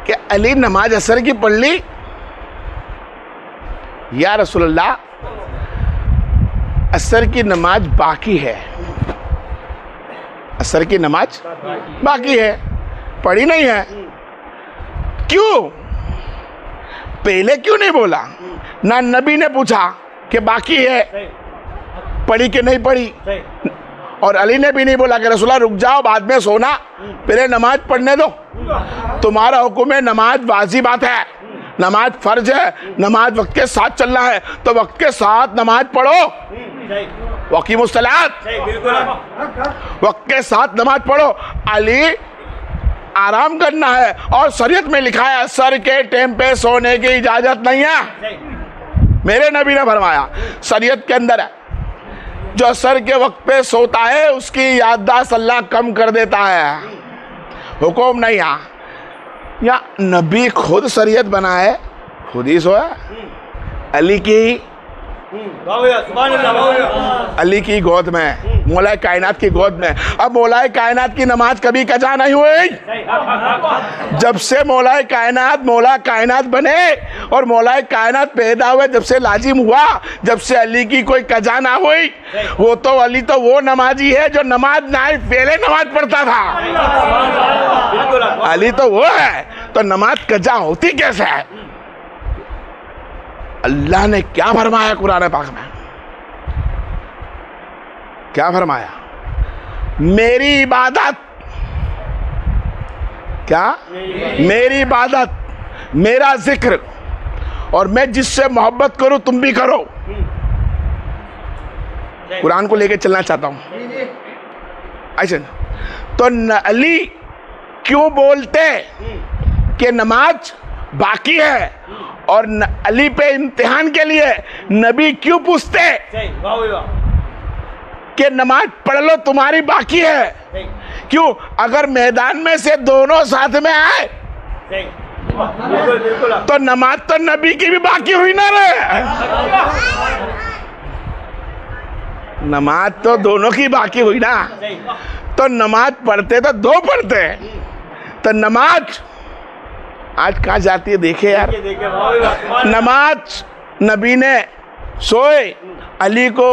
कि अली नमाज असर की पढ़ ली? या रसूलल्लाह असर की नमाज बाकी है, असर की नमाज बाकी है, पढ़ी नहीं है। क्यों? पहले क्यों नहीं बोला? ना नबी ने पूछा कि बाकी है, पढ़ी कि नहीं पढ़ी, और अली ने भी नहीं बोला कि रसूलल्लाह रुक जाओ बाद में सोना, पहले नमाज पढ़ने दो। तुम्हारा हुक्म है नमाज वाजिबात है, नमाज फर्ज है, नमाज वक्त के साथ चलना है, तो वक्त के साथ नमाज पढ़ो। वकीमुस्सलात, वक्त के साथ नमाज पढ़ो। अली आराम करना है, और शरीयत में लिखा है असर के टाइम पे सोने की इजाजत नहीं है। मेरे नबी ने फरमाया शरीयत के अंदर है, जो असर के वक्त पे सोता है उसकी याददाश्त अल्लाह कम कर देता है। हुक्म नहीं या नबी खुद शरीयत बनाए, खुद ही सोया। अली की अली की गोद में, मौलाए कायनात की गोद में। अब मौलाए कायनात की नमाज कभी कजा नहीं हुई। जब से मौलाए कायनात बने और मौलाए कायनात पैदा हुए, जब से लाजिम हुआ, जब से अली की कोई कजा ना हुई। वो तो अली तो वो नमाजी है जो नमाज ना पहले नमाज पढ़ता था। अली तो वो है, तो नमाज कजा होती कैसे है? अल्लाह ने क्या फरमाया कुरान पाक में? क्या फरमाया? मेरी इबादत, क्या? मेरी इबादत, मेरा जिक्र, और मैं जिससे मोहब्बत करूं तुम भी करो। कुरान को लेके चलना चाहता हूं। अच्छा, तो अली क्यों बोलते कि नमाज बाकी है, और अली पे इम्तिहान के लिए नबी क्यों पूछते कि नमाज पढ़ लो तुम्हारी बाकी है? क्यों? अगर मैदान में से दोनों साथ में आए तो नमाज तो नबी की भी बाकी हुई ना रे। नमाज तो दोनों की बाकी हुई ना। तो नमाज पढ़ते तो दो पढ़ते, तो नमाज आज कहाँ जाती है देखे यार। नमाज नबी ने सोए, अली को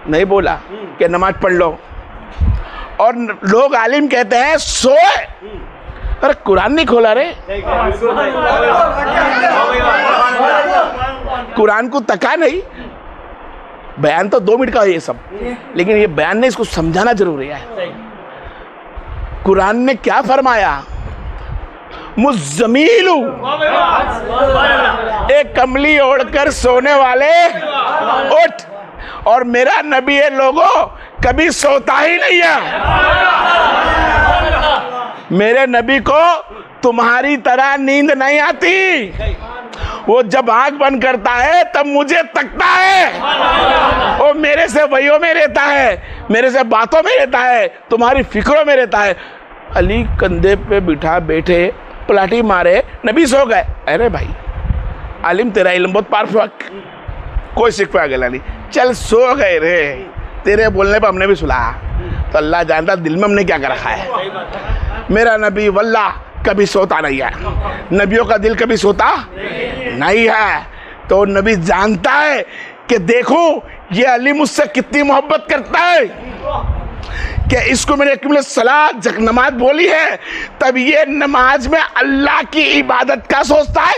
नहीं बोला कि नमाज पढ़ लो, और लोग आलिम कहते हैं सोए। अरे कुरान नहीं खोला रे, कुरान को तका नहीं। बयान तो 2 मिनट का है ये सब, लेकिन ये बयान नहीं, इसको समझाना जरूरी है। कुरान ने क्या फरमाया? मुज़्ज़मीलु, एक कमली ओढ़कर सोने वाले उठ। और मेरा नबी है लोगों कभी सोता ही नहीं है। मेरे नबी को तुम्हारी तरह नींद नहीं आती। वो जब आंख बंद करता है तब मुझे तकता है। वो मेरे से वहियों में रहता है, मेरे से बातों में रहता है, तुम्हारी फिक्रों में रहता है। अली कंधे पे बिठा बैठे, पलाटी मारे, नबी सो गए। अरे भाई आलिम तेरा इल्म बहुत पावरफुल, कोई सीख पाया गया नहीं, चल सो गए रे, तेरे बोलने पर हमने भी सुना। तो अल्लाह जानता दिल में हमने क्या कर रखा है। मेरा नबी वल्लाह कभी सोता नहीं है, नबियों का दिल कभी सोता नहीं है। तो नबी जानता है कि देखो ये अली मुझसे कितनी मोहब्बत करता है कि इसको मैंने एक सलात जब नमाज बोली है तब ये नमाज में अल्लाह की इबादत का सोचता है,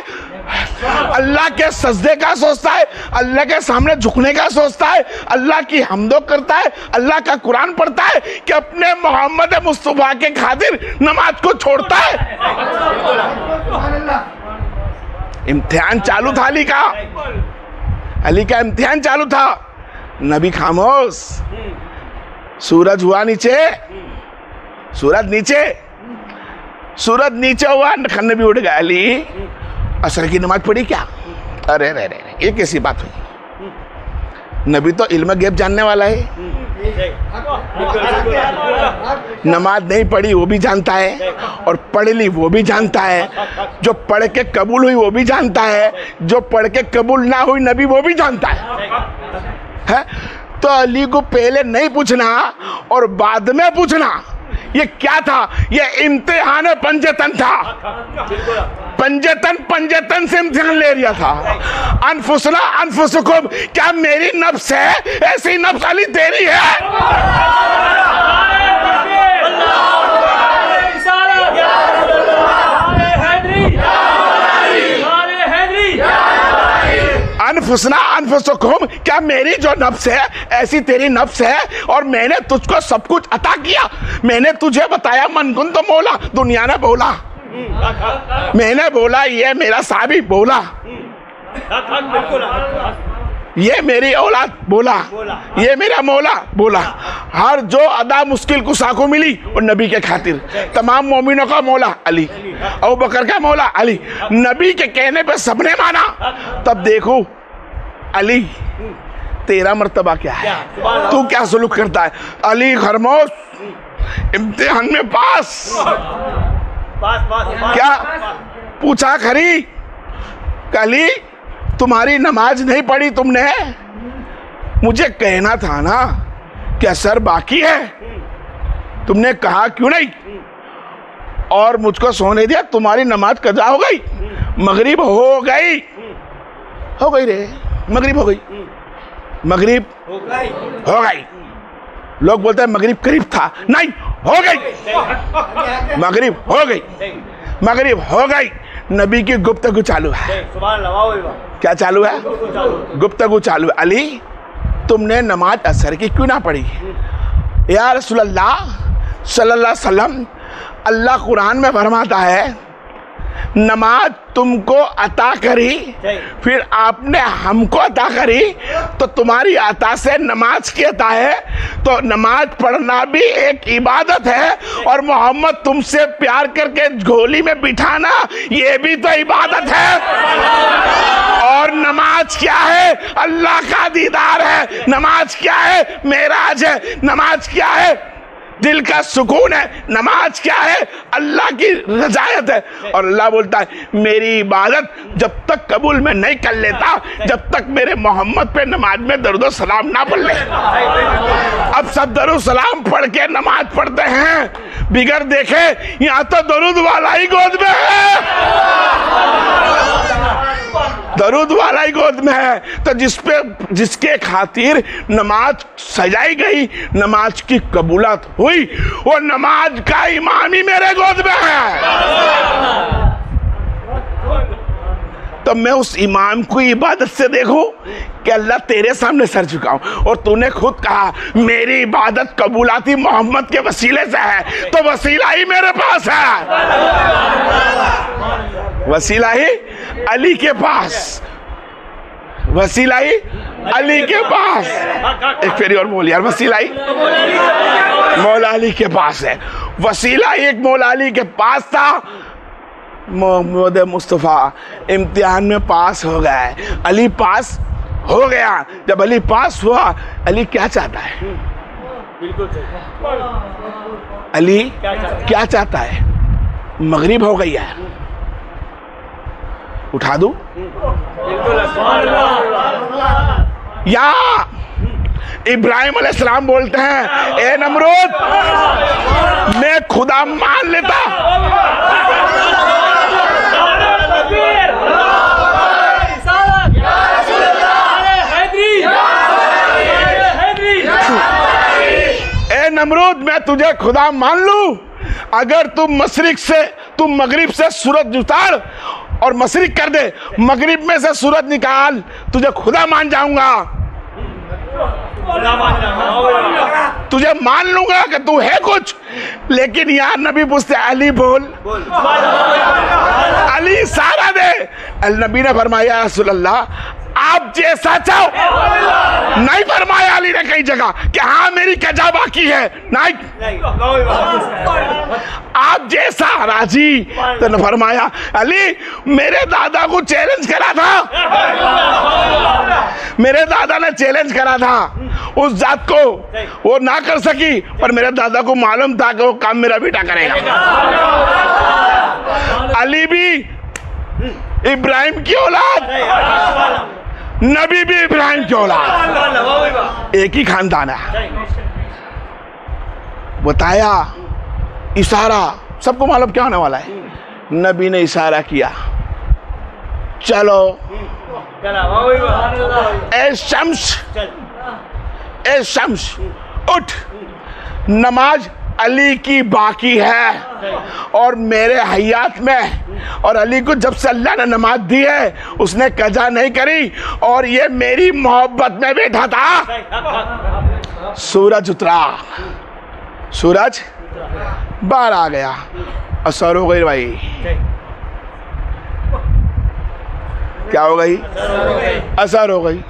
अल्लाह के सजदे का सोचता है, अल्लाह के सामने झुकने का सोचता है, अल्लाह की हमदो करता है, अल्लाह का कुरान पढ़ता है कि अपने मोहम्मद मुस्तफा के खातिर नमाज को छोड़ता है। इम्तिहान चालू था अली का, अली का इम्तिहान चालू था। नबी खामोश, सूरज हुआ नीचे, सूरज नीचे, सूरज नीचे हुआ, नबी उठ गया। अली असर की नमाज पढ़ी क्या? अरे रे रे ये कैसी बात हुई? नबी तो इल्म गैब जानने वाला है, नमाज नहीं पढ़ी वो भी जानता है, और पढ़ ली वो भी जानता है, जो पढ़ के कबूल हुई वो भी जानता है, जो पढ़ के कबूल ना हुई नबी वो भी जानता है? तो अली को पहले नहीं पूछना और बाद में पूछना ये क्या था? ये इम्तिहान पंजतन था। पंजतन से इम्तिहान ले लिया था। अनफुसना अनफुसकुम, क्या मेरी नफ्स है ऐसी नफ्स अली तेरी है? अनफुसना अनफुसकुम, क्या मेरी जो नफ्स है ऐसी तेरी नफ्स है? और मैंने तुझको सब कुछ अता किया, मैंने तुझे बताया मन कुन तो मौला, दुनिया ने बोला, मैंने बोला ये मेरा साहबी बोला, ये मेरी औलाद बोला, ये मेरा मौला बोला। हर जो अदा मुश्किल कुशा को मिली और नबी के खातिर, तमाम मोमिनों का मौला अली, अबू बकर का मौला अली, नबी के कहने पे सबने माना। तब देखो अली तेरा मर्तबा क्या है, तू क्या सलूक करता है? अली खरमोश, इम्तिहान में पास। क्या पूछा खरी? अली तुम्हारी नमाज नहीं पढ़ी तुमने, मुझे कहना था ना कि असर बाकी है, तुमने कहा क्यों नहीं? और मुझको सोने दिया, तुम्हारी नमाज कजा हो गई, मगरिब हो गई, हो गई रे, मगरिब हो गई, मगरिब हो गई। लोग बोलते हैं मगरिब करीब था, नहीं हो गई, मगरिब हो गई, मगरिब हो गई। नबी की गुफ्तगू चालू है। क्या चालू है? गुफ्तगू चालू है। अली तुमने नमाज असर की क्यों ना पढ़ी? या रसूलल्लाह सल्लल्लाहु अलैहि वसल्लम, अल्लाह कुरान में फरमाता है नमाज तुमको अता करी, फिर आपने हमको अता करी, तो तुम्हारी अता से नमाज की अता है, तो नमाज पढ़ना भी एक इबादत है, और मोहम्मद तुमसे प्यार करके झोली में बिठाना ये भी तो इबादत है। और नमाज क्या है? अल्लाह का दीदार है। नमाज क्या है? मेराज है। नमाज क्या है? दिल का सुकून है। नमाज क्या है? अल्लाह की रजायत है। और अल्लाह बोलता है मेरी इबादत जब तक कबूल में नहीं कर लेता, जब तक मेरे मोहम्मद पे नमाज में दरूद सलाम ना पढ़ ले। अब सब दरूद सलाम पढ़ के नमाज पढ़ते हैं बिगर देखे, यहाँ तो दरूद वाला ही गोद में है, दरूद वाला ही गोद में है। तो जिसके खातिर नमाज सजाई गई, नमाज की कबूलत हुई, वो नमाज का इमाम ही मेरे गोद में है। तो तो मैं उस इमाम को इबादत से देखूं कि अल्लाह तेरे सामने सर झुकाऊं? और तूने खुद कहा मेरी इबादत कबूलाती मोहम्मद के वसीले से है, तो वसीला ही मेरे पास है, वसीला ही अली के पास, वसीला ही अली के पास। एक फेरी और बोल यार, वसीला ही मौला अली के पास है। वसीला ही एक मौला अली के पास था। मोहम्मद मुस्तफ़ा इम्तिहान में पास हो गया है, अली पास हो गया। जब अली पास हुआ, अली क्या चाहता है? बिल्कुल अली क्या चाहता है? मगरिब हो गई है, उठा दूं या इब्राहिम अलैहिस्सलाम बोलते हैं ए नमरूद, मैं खुदा मान लेता, ए नमरूद मैं तुझे खुदा मान लूं, अगर तुम मशरिक से, तुम मगरिब से सूरज उतार और मशरिक कर दे, मगरिब में से सूरज निकाल, तुझे खुदा मान जाऊंगा, तुझे मान लूंगा कि तू है कुछ। लेकिन यार नबी पूछते अली बोल, अली इशारा दे। नबी ने फरमाया रसूलल्लाह आप जैसा चाहो। नहीं फरमाया अली ने कई जगह कि हाँ मेरी कजा बाकी है, नहीं, आप जैसा राजी। तो न फरमाया अली मेरे दादा को चैलेंज करा था, मेरे दादा ने चैलेंज करा था उस जात को, वो ना कर सकी, पर मेरे दादा को मालूम था कि वो काम मेरा बेटा करेगा। अली भी इब्राहिम की औलाद, नबी भी इब्राहिम की औलाद, एक ही खानदान है। बताया इशारा, सबको मालूम क्या होने वाला है। नबी ने इशारा किया, चलो ए शम्स, ए शम्स उठ, नमाज अली की बाकी है और मेरे हयात में। और अली को जब से अल्लाह ने नमाज दी है उसने कजा नहीं करी, और ये मेरी मोहब्बत में बैठा था। सूरज उतरा, सूरज बाहर आ गया, असर हो गई भाई, क्या हो गई? असर हो गई।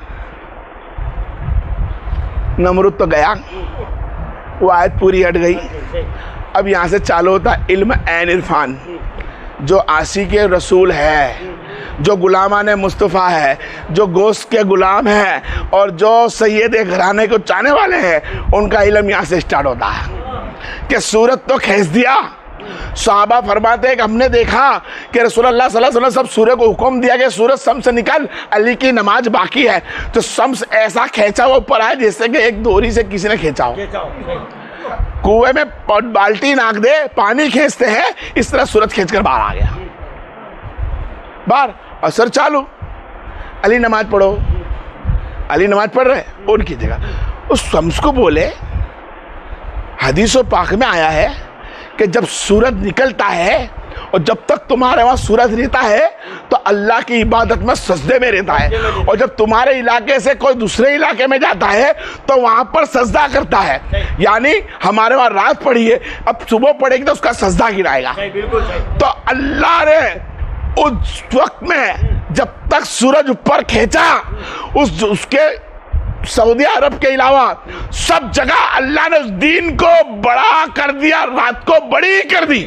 नमरूद तो गया, वो आयत पूरी हट गई। अब यहाँ से चालू होता इल्म ऐन इरफान, जो आशिक रसूल है, जो गुलामान मुस्तफ़ा है, जो गोश्त के गुलाम है, और जो सैयद घराने को चाहने वाले हैं, उनका इल्म यहाँ से स्टार्ट होता है कि सूरत तो खींच दिया। सहाबा फरमाते हैं कि हमने देखा कि रसूलुल्लाह सल्लल्लाहु अलैहि वसल्लम सब सूरज को हुक्म दिया कि सूरज शम्स से निकल, अली की नमाज बाकी है। तो शम्स ऐसा खींचा हुआ ऊपर आया जैसे कि एक डोरी से किसी ने खींचा हो। कुएं में बाल्टी नाक दे, पानी खींचते हैं, इस तरह सूरज खींचकर बाहर आ गया। बाहर असर चालू, अली नमाज पढ़ो, अली नमाज पढ़ रहे, उनकी जगह उस शम्स को बोले, हदीसों पाक में आया है कि जब सूरज निकलता है और जब तक तुम्हारे वहाँ सूरज रहता है तो अल्लाह की इबादत में सजदे में रहता है, और जब तुम्हारे इलाके से कोई दूसरे इलाके में जाता है तो वहाँ पर सजदा करता है। यानी हमारे वहाँ रात पड़ी है, अब सुबह पड़ेगी तो उसका सजदा गिराएगा। तो अल्लाह ने उस वक्त में जब तक सूरज ऊपर खींचा, उसके सऊदी अरब के अलावा सब जगह अल्लाह ने उस दीन को बड़ा कर दिया, रात को बड़ी कर दी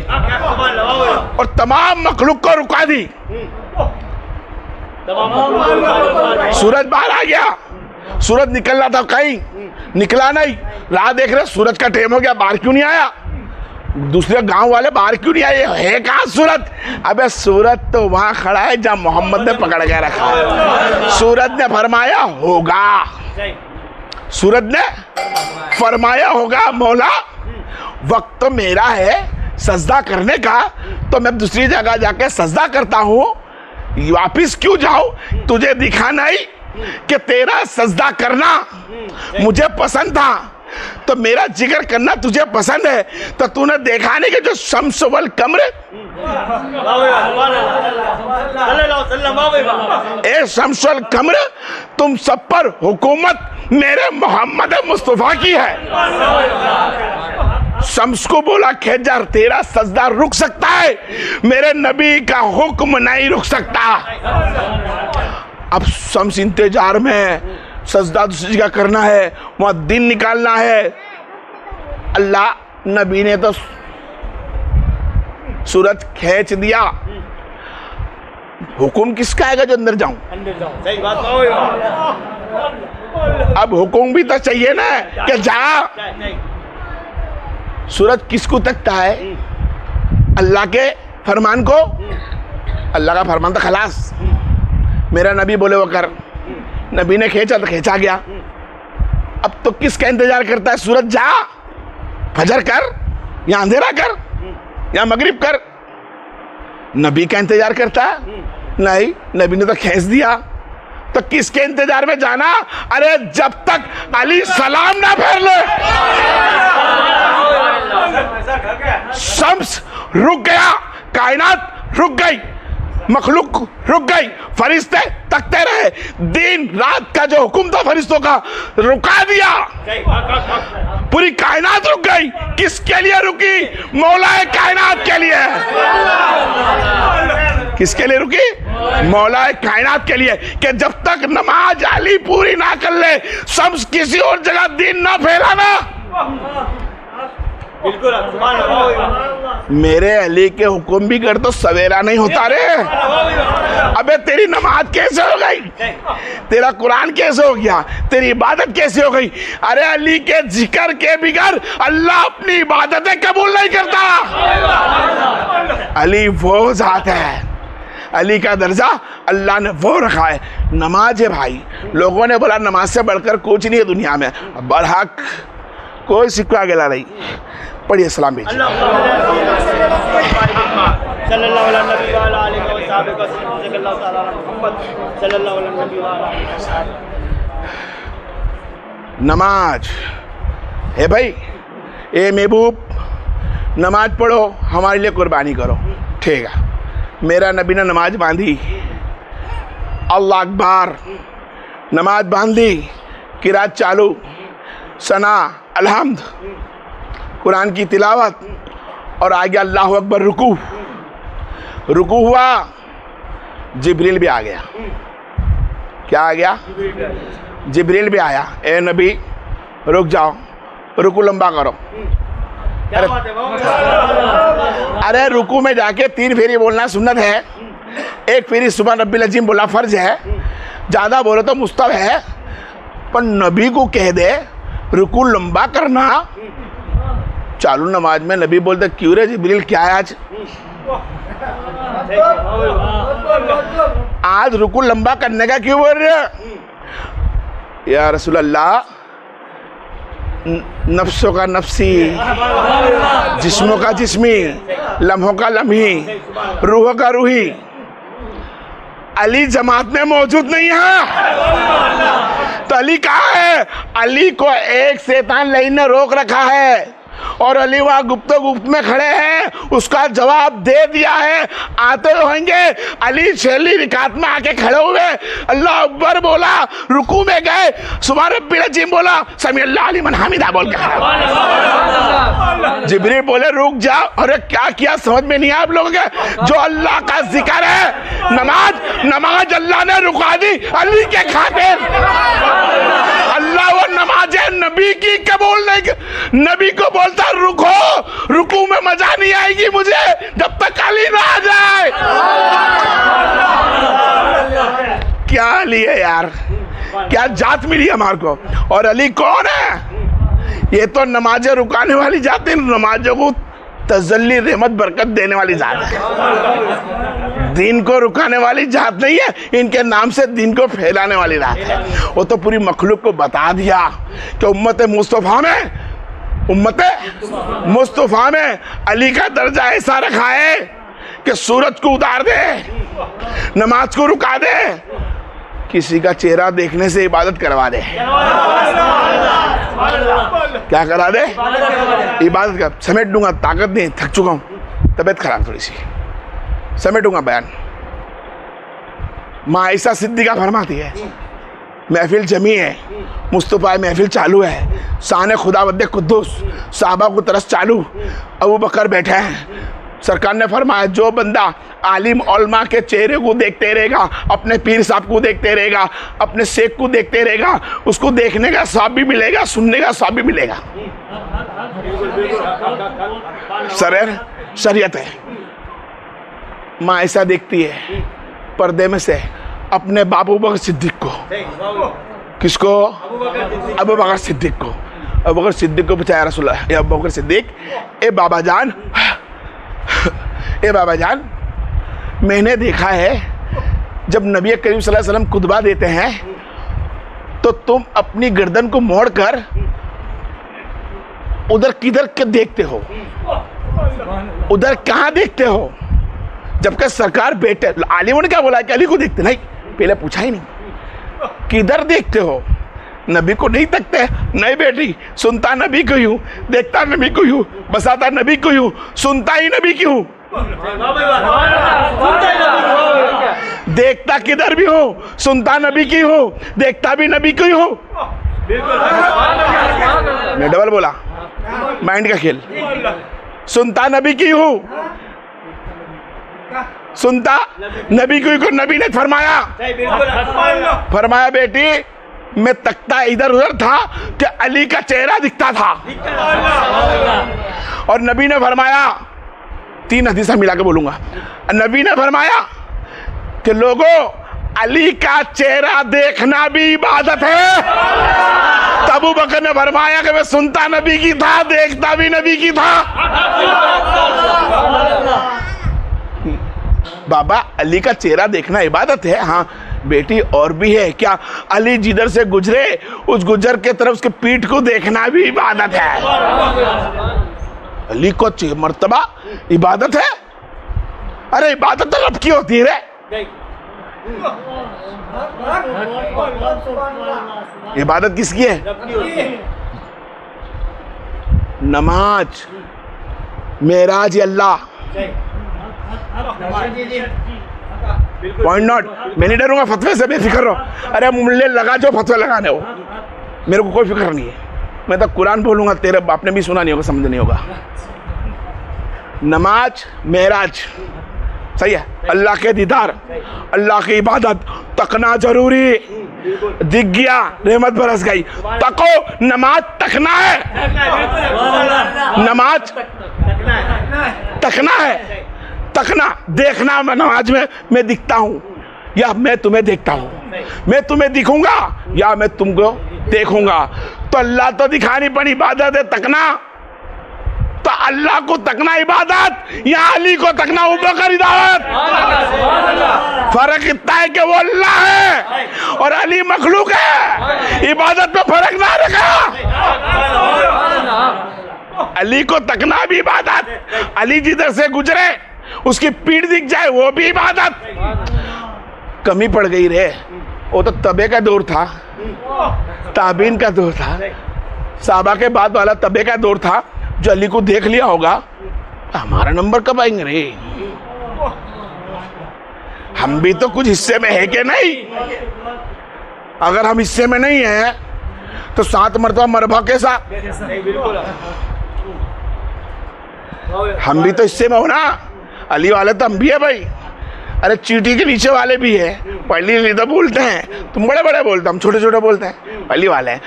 और तमाम मखलूक को रुका दी। सूरज बाहर आ गया, सूरज निकलना था कहीं, निकला नहीं, राह देख रहे सूरज का टाइम हो गया, बाहर क्यों नहीं आया? दूसरे गांव वाले बाहर क्यों नहीं आए? है कहाँ सूरज? अबे सूरज तो वहां खड़ा है जहां मोहम्मद ने पकड़ के रखा है। सूरज ने फरमाया होगा, सूरज ने फरमाया होगा मौला वक्त तो मेरा है सजदा करने का, तो मैं दूसरी जगह जाके सजदा करता हूँ, वापिस क्यों जाऊं? तुझे दिखा नहीं कि तेरा सजदा करना मुझे पसंद था, तो मेरा जिक्र करना तुझे पसंद है, तो तूने देखा नहीं कि जो शम्स वल कमर ए शम्सुल कमर, तुम सब पर हुकूमत मेरे मोहम्मद मुस्तफा की है। शम्स को बोला खैजर तेरा सजदा रुक सकता है, मेरे नबी का हुक्म नहीं रुक सकता। अब शम्स इंतजार में, सजदा दूसरी जगह करना है, वहां दिन निकालना है। अल्लाह नबी ने तो सूरज खींच दिया, हुक्म किसका आएगा जो अंदर जाऊं? सही बात। अब हुक्म भी तो चाहिए ना कि जा। सूरज किसको तकता है? अल्लाह के फरमान को। अल्लाह का फरमान तो खलास, मेरा नबी बोले वो कर। नबी ने खींचा तो खींचा गया। अब तो किसका इंतजार करता है? सूरज जा, फजर कर या अंधेरा कर या मगरिब कर। नबी का इंतजार करता है? नहीं, नबी ने तो खींच दिया। तो किसके इंतजार में जाना? अरे जब तक अली सलाम ना फेर ले। शम्स रुक गया, कायनात रुक गई, मखलूक रुक गई, फरिश्ते तकते रहे। दिन रात का जो हुक्म था फरिश्तों का रुका दिया, पूरी कायनात रुक गई। किसके लिए रुकी? मौलाए कायनात के लिए। किसके लिए रुकी? मौलाए कायनात के लिए, कि जब तक नमाज अली पूरी ना कर ले, शम्स किसी और जगह दिन ना फैलाना। बिल्कुल। मेरे अली के हुक्म भी कर तो सवेरा नहीं होता रे। अबे तेरी नमाज कैसे हो गई? तेरा कुरान कैसे हो गया? तेरी इबादत कैसे हो गई? अरे अली के जिक्र के बिगैर अल्लाह अपनी इबादतें कबूल नहीं करता। अली वो जात है, अली का दर्जा अल्लाह ने वो रखा है। नमाज है भाई, लोगों ने बोला नमाज से बढ़कर कुछ नहीं है दुनिया में। बरहक कोई सिक्का गिला नहीं। पढ़िए सलाम भेजिए। नमाज है भाई, ए महबूब नमाज पढ़ो, हमारे लिए कुर्बानी करो। ठीक है, मेरा नबी ने नमाज बांधी, अल्लाह अकबर, नमाज बांध ली, किरात चालू, सना अलहम्द, कुरान की तिलावत, और आ गया अल्लाह अकबर रुकू। रुकू हुआ, जिब्रील भी आ गया। क्या आ गया? जिब्रील भी आया। ए नबी रुक जाओ, रुकू लंबा करो। अरे रुकू में जाके 3 फेरी बोलना सुन्नत है, 1 फेरी सुबह रब्बिल अजीम बोला फर्ज है, ज्यादा बोलो तो मुस्तहब है। पर नबी को कह दे रुकू लंबा करना। चालू नमाज में नबी बोलते क्यों रे जिब्रील, क्या है आज रुकू लंबा करने का क्यों बोल रहे? या रसूल अल्लाह, नफ्सों का नफ्सी, जिस्मों का जिस्मी, लम्हों का लम्ही, रूहों का रूही। अली जमात में मौजूद नहीं है। तो अली कहाँ है? अली को एक शैतान लाइन ने रोक रखा है, और अली वहां गुप्तो गुप्त में खड़े हैं, उसका जवाब दे दिया है। आते होंगे अली छेली रिकात में आके खड़े हुए, अल्लाह अकबर बोला, रुकू में गए, सुबह रब्बिल अजीम बोला, समी अल्लाह लिमन हमिदा बोल के खड़ा। जिब्रील बोले रुक जाओ। अरे क्या किया समझ में नहीं आया आप लोगों के? जो अल्लाह का जिक्र है, नमाज अल्लाह ने रुका दी अली के खातिर। अल्लाह वो नमाज नबी की कबूल नहीं, नबी को बोलता रुको, रुकू में मजा नहीं आएगी मुझे जब तक अली ना आ जाए। क्या अली है यार, क्या जात मिली हमारे को। और अली कौन है? ये तो नमाजें रुकाने वाली जात है, नमाजों को तजल्ली रहमत बरकत देने वाली जात है। दीन को रुकाने वाली जात नहीं है, इनके नाम से दीन को फैलाने वाली जात है। वो तो पूरी मखलूक को बता दिया कि उम्मत मुस्तफा में अली का दर्जा ऐसा रखा है कि सूरज को उतार दे, नमाज को रुका दे, किसी का चेहरा देखने से इबादत करवा दे। क्या करा दे? इबादत कर। समेट दूंगा, ताकत नहीं, थक चुका हूं, तबीयत खराब थोड़ी सी। समेटूंगा बयान। माँ आयशा सिद्दीका फरमाती है, महफिल जमी है, मुस्तफ़ा महफिल चालू है, शान खुदावंद कुद्दूस, साहबा को तरस चालू, अबू बकर बैठे हैं। सरकार ने फरमाया जो बंदा आलिम उलमा के चेहरे को देखते रहेगा, अपने पीर साहब को देखते रहेगा, अपने शेख को देखते रहेगा, उसको देखने का स्वाब भी मिलेगा, सुनने का स्वाब भी मिलेगा। शरीयत है। माँ ऐसा देखती है पर्दे में से अपने बाबू बकर सिद्दीक को। किसको? अबू बकर सिद्दीक को। अबू बकर सिद्दीक को पूछा, या रसूल अल्लाह, या अबू बकर सिद्दीक, ए बाबा जान, ए बाबा जान, मैंने देखा है जब नबी करीम सल्लल्लाहु अलैहि वसल्लम खुतबा देते हैं तो तुम अपनी गर्दन को मोड़कर उधर किधर के देखते हो, उधर कहाँ देखते हो? जबकि सरकार बेटे, आलिमों ने क्या बोला कि अली को देखते? नहीं, पहले पूछा ही नहीं, किधर देखते हो? नबी को नहीं देखते? नहीं बेटी, सुनता नबी को हूँ, देखता नबी को हूँ, बसाता नबी को हूँ, सुनता ही नबी की हूँ, देखता किधर भी हो, सुनता नबी की हो, देखता भी नबी की हो। मैं डबल बोला, माइंड का खेल। सुनता नबी की हूँ, सुनता नबी को नबी ने फरमाया बेटी मैं तकता इधर उधर था कि अली का चेहरा दिखता था। और नबी ने फरमाया, 3 हदीस मिला के बोलूंगा, नबी ने फरमाया कि लोगों अली का चेहरा देखना भी इबादत है। तब अबू बकर ने फरमाया कि मैं सुनता नबी की था, देखता भी नबी की था। बाबा अली का चेहरा देखना इबादत है? हाँ बेटी, और भी है क्या? अली जिधर से गुजरे उस गुजर के तरफ उसके पीठ को देखना भी इबादत है। अली को मर्तबा इबादत है? अरे इबादत तो रब की होती है रे। इबादत किसकी है? नमाज, मेराज अल्लाह। Point not. मैं नहीं डरूंगा फतवे से, बेफिक्र रहो। अरे मुल्ले लगा जो फतवे लगाने हो, मेरे को कोई फिक्र नहीं है। मैं तो कुरान बोलूंगा, तेरे बाप ने भी सुना नहीं होगा, समझ नहीं होगा। नमाज, मेराज, सही है। अल्लाह के दीदार, अल्लाह की इबादत, तकना जरूरी। दिख गया रहमत बरस गई। तको, नमाज तकना है, नमाज तकना है। तकना देखना, नमाज में मैं दिखता हूं या मैं तुम्हें देखता हूं, मैं तुम्हें दिखूंगा या मैं तुमको देखूंगा। तो अल्लाह तो दिखानी पड़ी, इबादत है तकना। तो अल्लाह को तकना इबादत या अली को तकना अबू बकर इबादत? फर्क इतना है कि वो अल्लाह है और अली मखलूक है। इबादत में फर्क ना रखा। अली को तकना भी इबादत, अली जिधर से गुजरे उसकी पीठ दिख जाए वो भी इबादत। कमी पड़ गई रे। वो तो तबे का दौर था, ताबीन का दौर था, साहबा के बाद वाला तबे का दौर था। जो अली को देख लिया होगा, हमारा नंबर कब आएंगे रे? हम भी तो कुछ हिस्से में है कि नहीं? अगर हम हिस्से में नहीं है तो 7 मरतबा मरभा कैसा? हम भी तो हिस्से में हो ना। अली वाले तो हम भी है भाई। अरे चीटी के नीचे वाले भी है। पहली लिदा बोलते हैं, तुम बड़े बड़े बोलते, हम छोटे छोटे बोलते हैं। पहली वाले हैं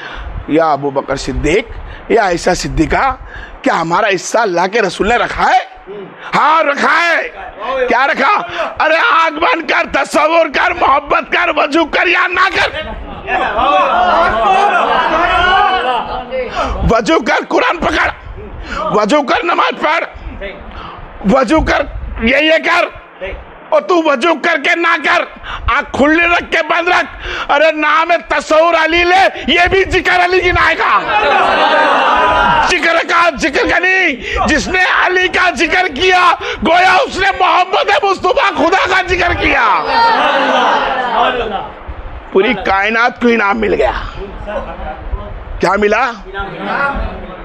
या अबू बकर सिद्दीक या आयशा सिद्दीका, क्या हमारा हिस्सा अल्लाह के रसूल ने रखा है? हाँ रखा है। क्या रखा? अरे आंख बंद कर, तस्वुर कर, मोहब्बत कर, वजू कर या ना कर। वजू कर, कुरान पकड़, वजू कर, नमाज पढ़, वजू कर, ये कर। और तू वजू करके ना कर, आँख खुली रख के बंद रख। अरे नाम है तस्वुर अली ले, ये भी जिक्र अली गिनाएगा। जिक्र का जिक्र का नहीं, जिसने अली का जिक्र किया गोया उसने मोहम्मद मुस्तफा खुदा का जिक्र किया। पूरी कायनात को इनाम मिल गया। क्या मिला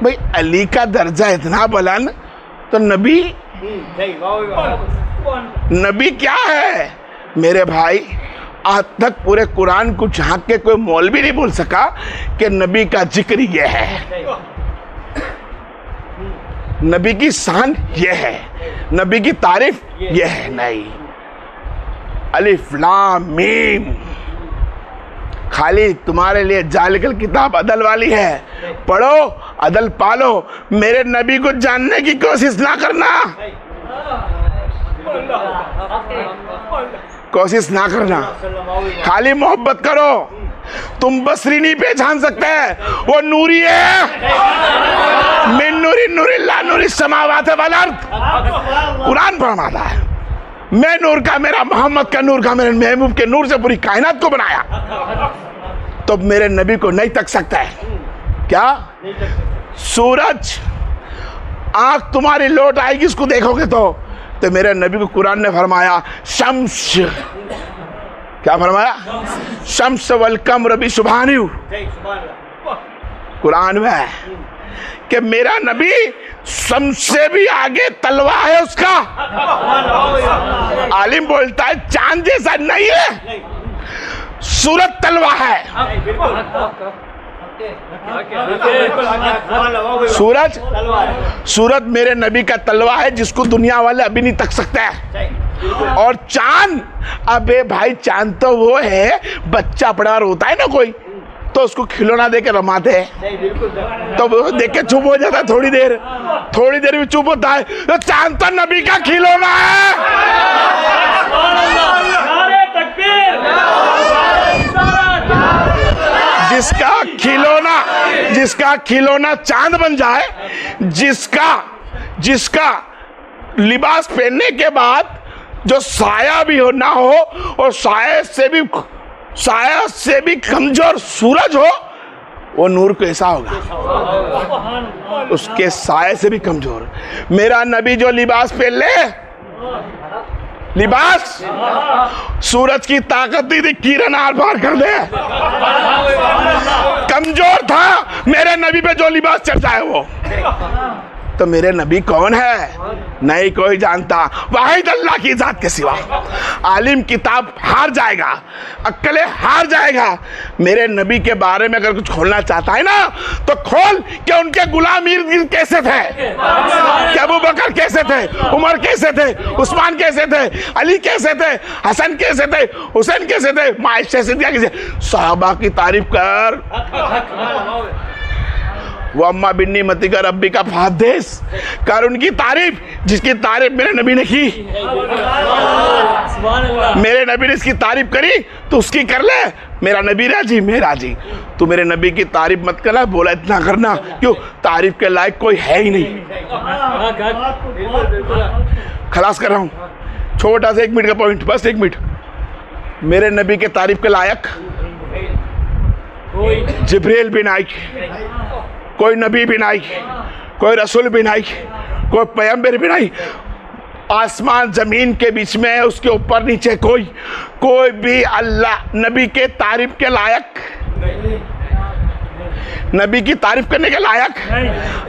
भाई? अली का दर्जा इतना बुलंद तो नबी नबी क्या है मेरे भाई? आज तक पूरे कुरान को झांक के कोई मौलवी नहीं बोल सका कि नबी का जिक्र ये है, नबी की शान ये है, नबी की तारीफ ये है। नहीं, अलिफ लाम मीम खाली तुम्हारे लिए जालिकल किताब अदल वाली है, पढ़ो अदल पालो। मेरे नबी को जानने की कोशिश ना करना, कोशिश ना करना, खाली मोहब्बत करो। तुम बसरी नहीं पहचान सकते, वो नूरी है। मिन नूरी नूरिल्लाह नूरी समावात वल अर्द, कुरान फरमाता है मैं नूर का, मेरा मोहम्मद का नूर का, मेरे महबूब के नूर से पूरी कायनात को बनाया। तो मेरे नबी को नहीं तक सकता है क्या? सूरज आंख तुम्हारी लौट आएगी इसको देखोगे तो मेरे नबी को कुरान ने फरमाया शम्स, क्या फरमाया? शम्स वल कमर भी सुबहानी। कुरान में है कि मेरा नबी शम्स से भी आगे तलवा है उसका। आलिम बोलता है चांद जैसा नहीं है, सूरज तलवा है। सूरज मेरे नबी का तलवा है जिसको दुनिया वाले अभी नहीं तक सकते हैं। और चांद, अबे भाई चांद तो वो है बच्चा पड़ा होता है ना कोई, तो उसको खिलौना दे के रमाते हैं, तो वो देख के चुप हो जाता है थोड़ी देर भी चुप होता है। तो चांद तो नबी का खिलौना है। जिसका खिलौना चांद बन जाए, जिसका लिबास पहनने के बाद जो साया भी हो ना हो, और साया से भी कमजोर सूरज हो, वो नूर कैसा होगा? उसके साये से भी कमजोर। मेरा नबी जो लिबास पहन ले, लिबास सूरज की ताकत दी थी, किरण आर पार कर दे। कमजोर था, मेरे नबी पे जो लिबास चढ़ जाए वो। तो मेरे नबी कौन है? नहीं कोई जानता, वाहिद अल्लाह की जात के सिवा। आलिम किताब हार जाएगा, अक्ले हार जाएगा। मेरे नबी के बारे में अगर कुछ खोलना चाहता है ना तो खोल कि उनके गुलाम इर्द कैसे थे, कि अबू बकर कैसे थे, उमर कैसे थे, उस्मान कैसे थे, अली कैसे थे, हसन कैसे थे, हुसैन कैसे थे, माइशा सिद्दीक़ा कैसे। सहाबा की तारीफ कर। वो अम्मा बिन्नी मती का रब्बी का फादेस कर उनकी तारीफ, जिसकी तारीफ मेरे नबी ने की। मेरे नबी ने इसकी तारीफ करी तो उसकी कर ले। मेरा नबी राजी, मैं राजी। तू मेरे नबी की तारीफ मत करना, बोला इतना करना, क्यों? तारीफ के लायक कोई है ही नहीं। खलास कर रहा हूं, छोटा सा 1 मिनट का पॉइंट, बस 1 मिनट। मेरे नबी के तारीफ के लायक जिब्रील भी नहीं, कोई नबी भी नहीं, कोई रसूल भी नहीं, कोई पैगंबर भी नहीं। आसमान जमीन के बीच में है, उसके ऊपर नीचे कोई भी अल्लाह नबी के तारीफ के लायक, नबी की तारीफ करने के लायक।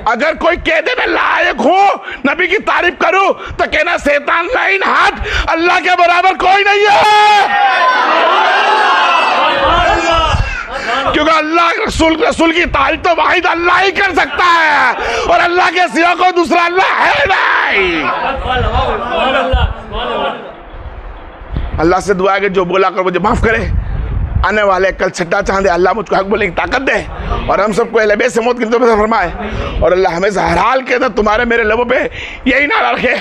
अगर कोई कह दे मैं लायक हूं नबी की तारीफ करूं तो कहना शैतान लाइन हाथ, अल्लाह के बराबर कोई नहीं है। क्योंकि अल्लाह रसूल की तारीफ तो वाहिद अल्लाह ही कर सकता है, और अल्लाह के सिवा कोई दूसरा अल्लाह है नहीं। अल्लाह से दुआ है कि जो बोला कर मुझे माफ करे, आने वाले कल छठा चांद है, अल्लाह मुझको हक बोलने की ताकत दे, और हम सबको अहले बैत से मौत की तौफीक फरमाए, और अल्लाह हमें हर हाल के अंदर तुम्हारे मेरे लबों पे यही नारा रखे।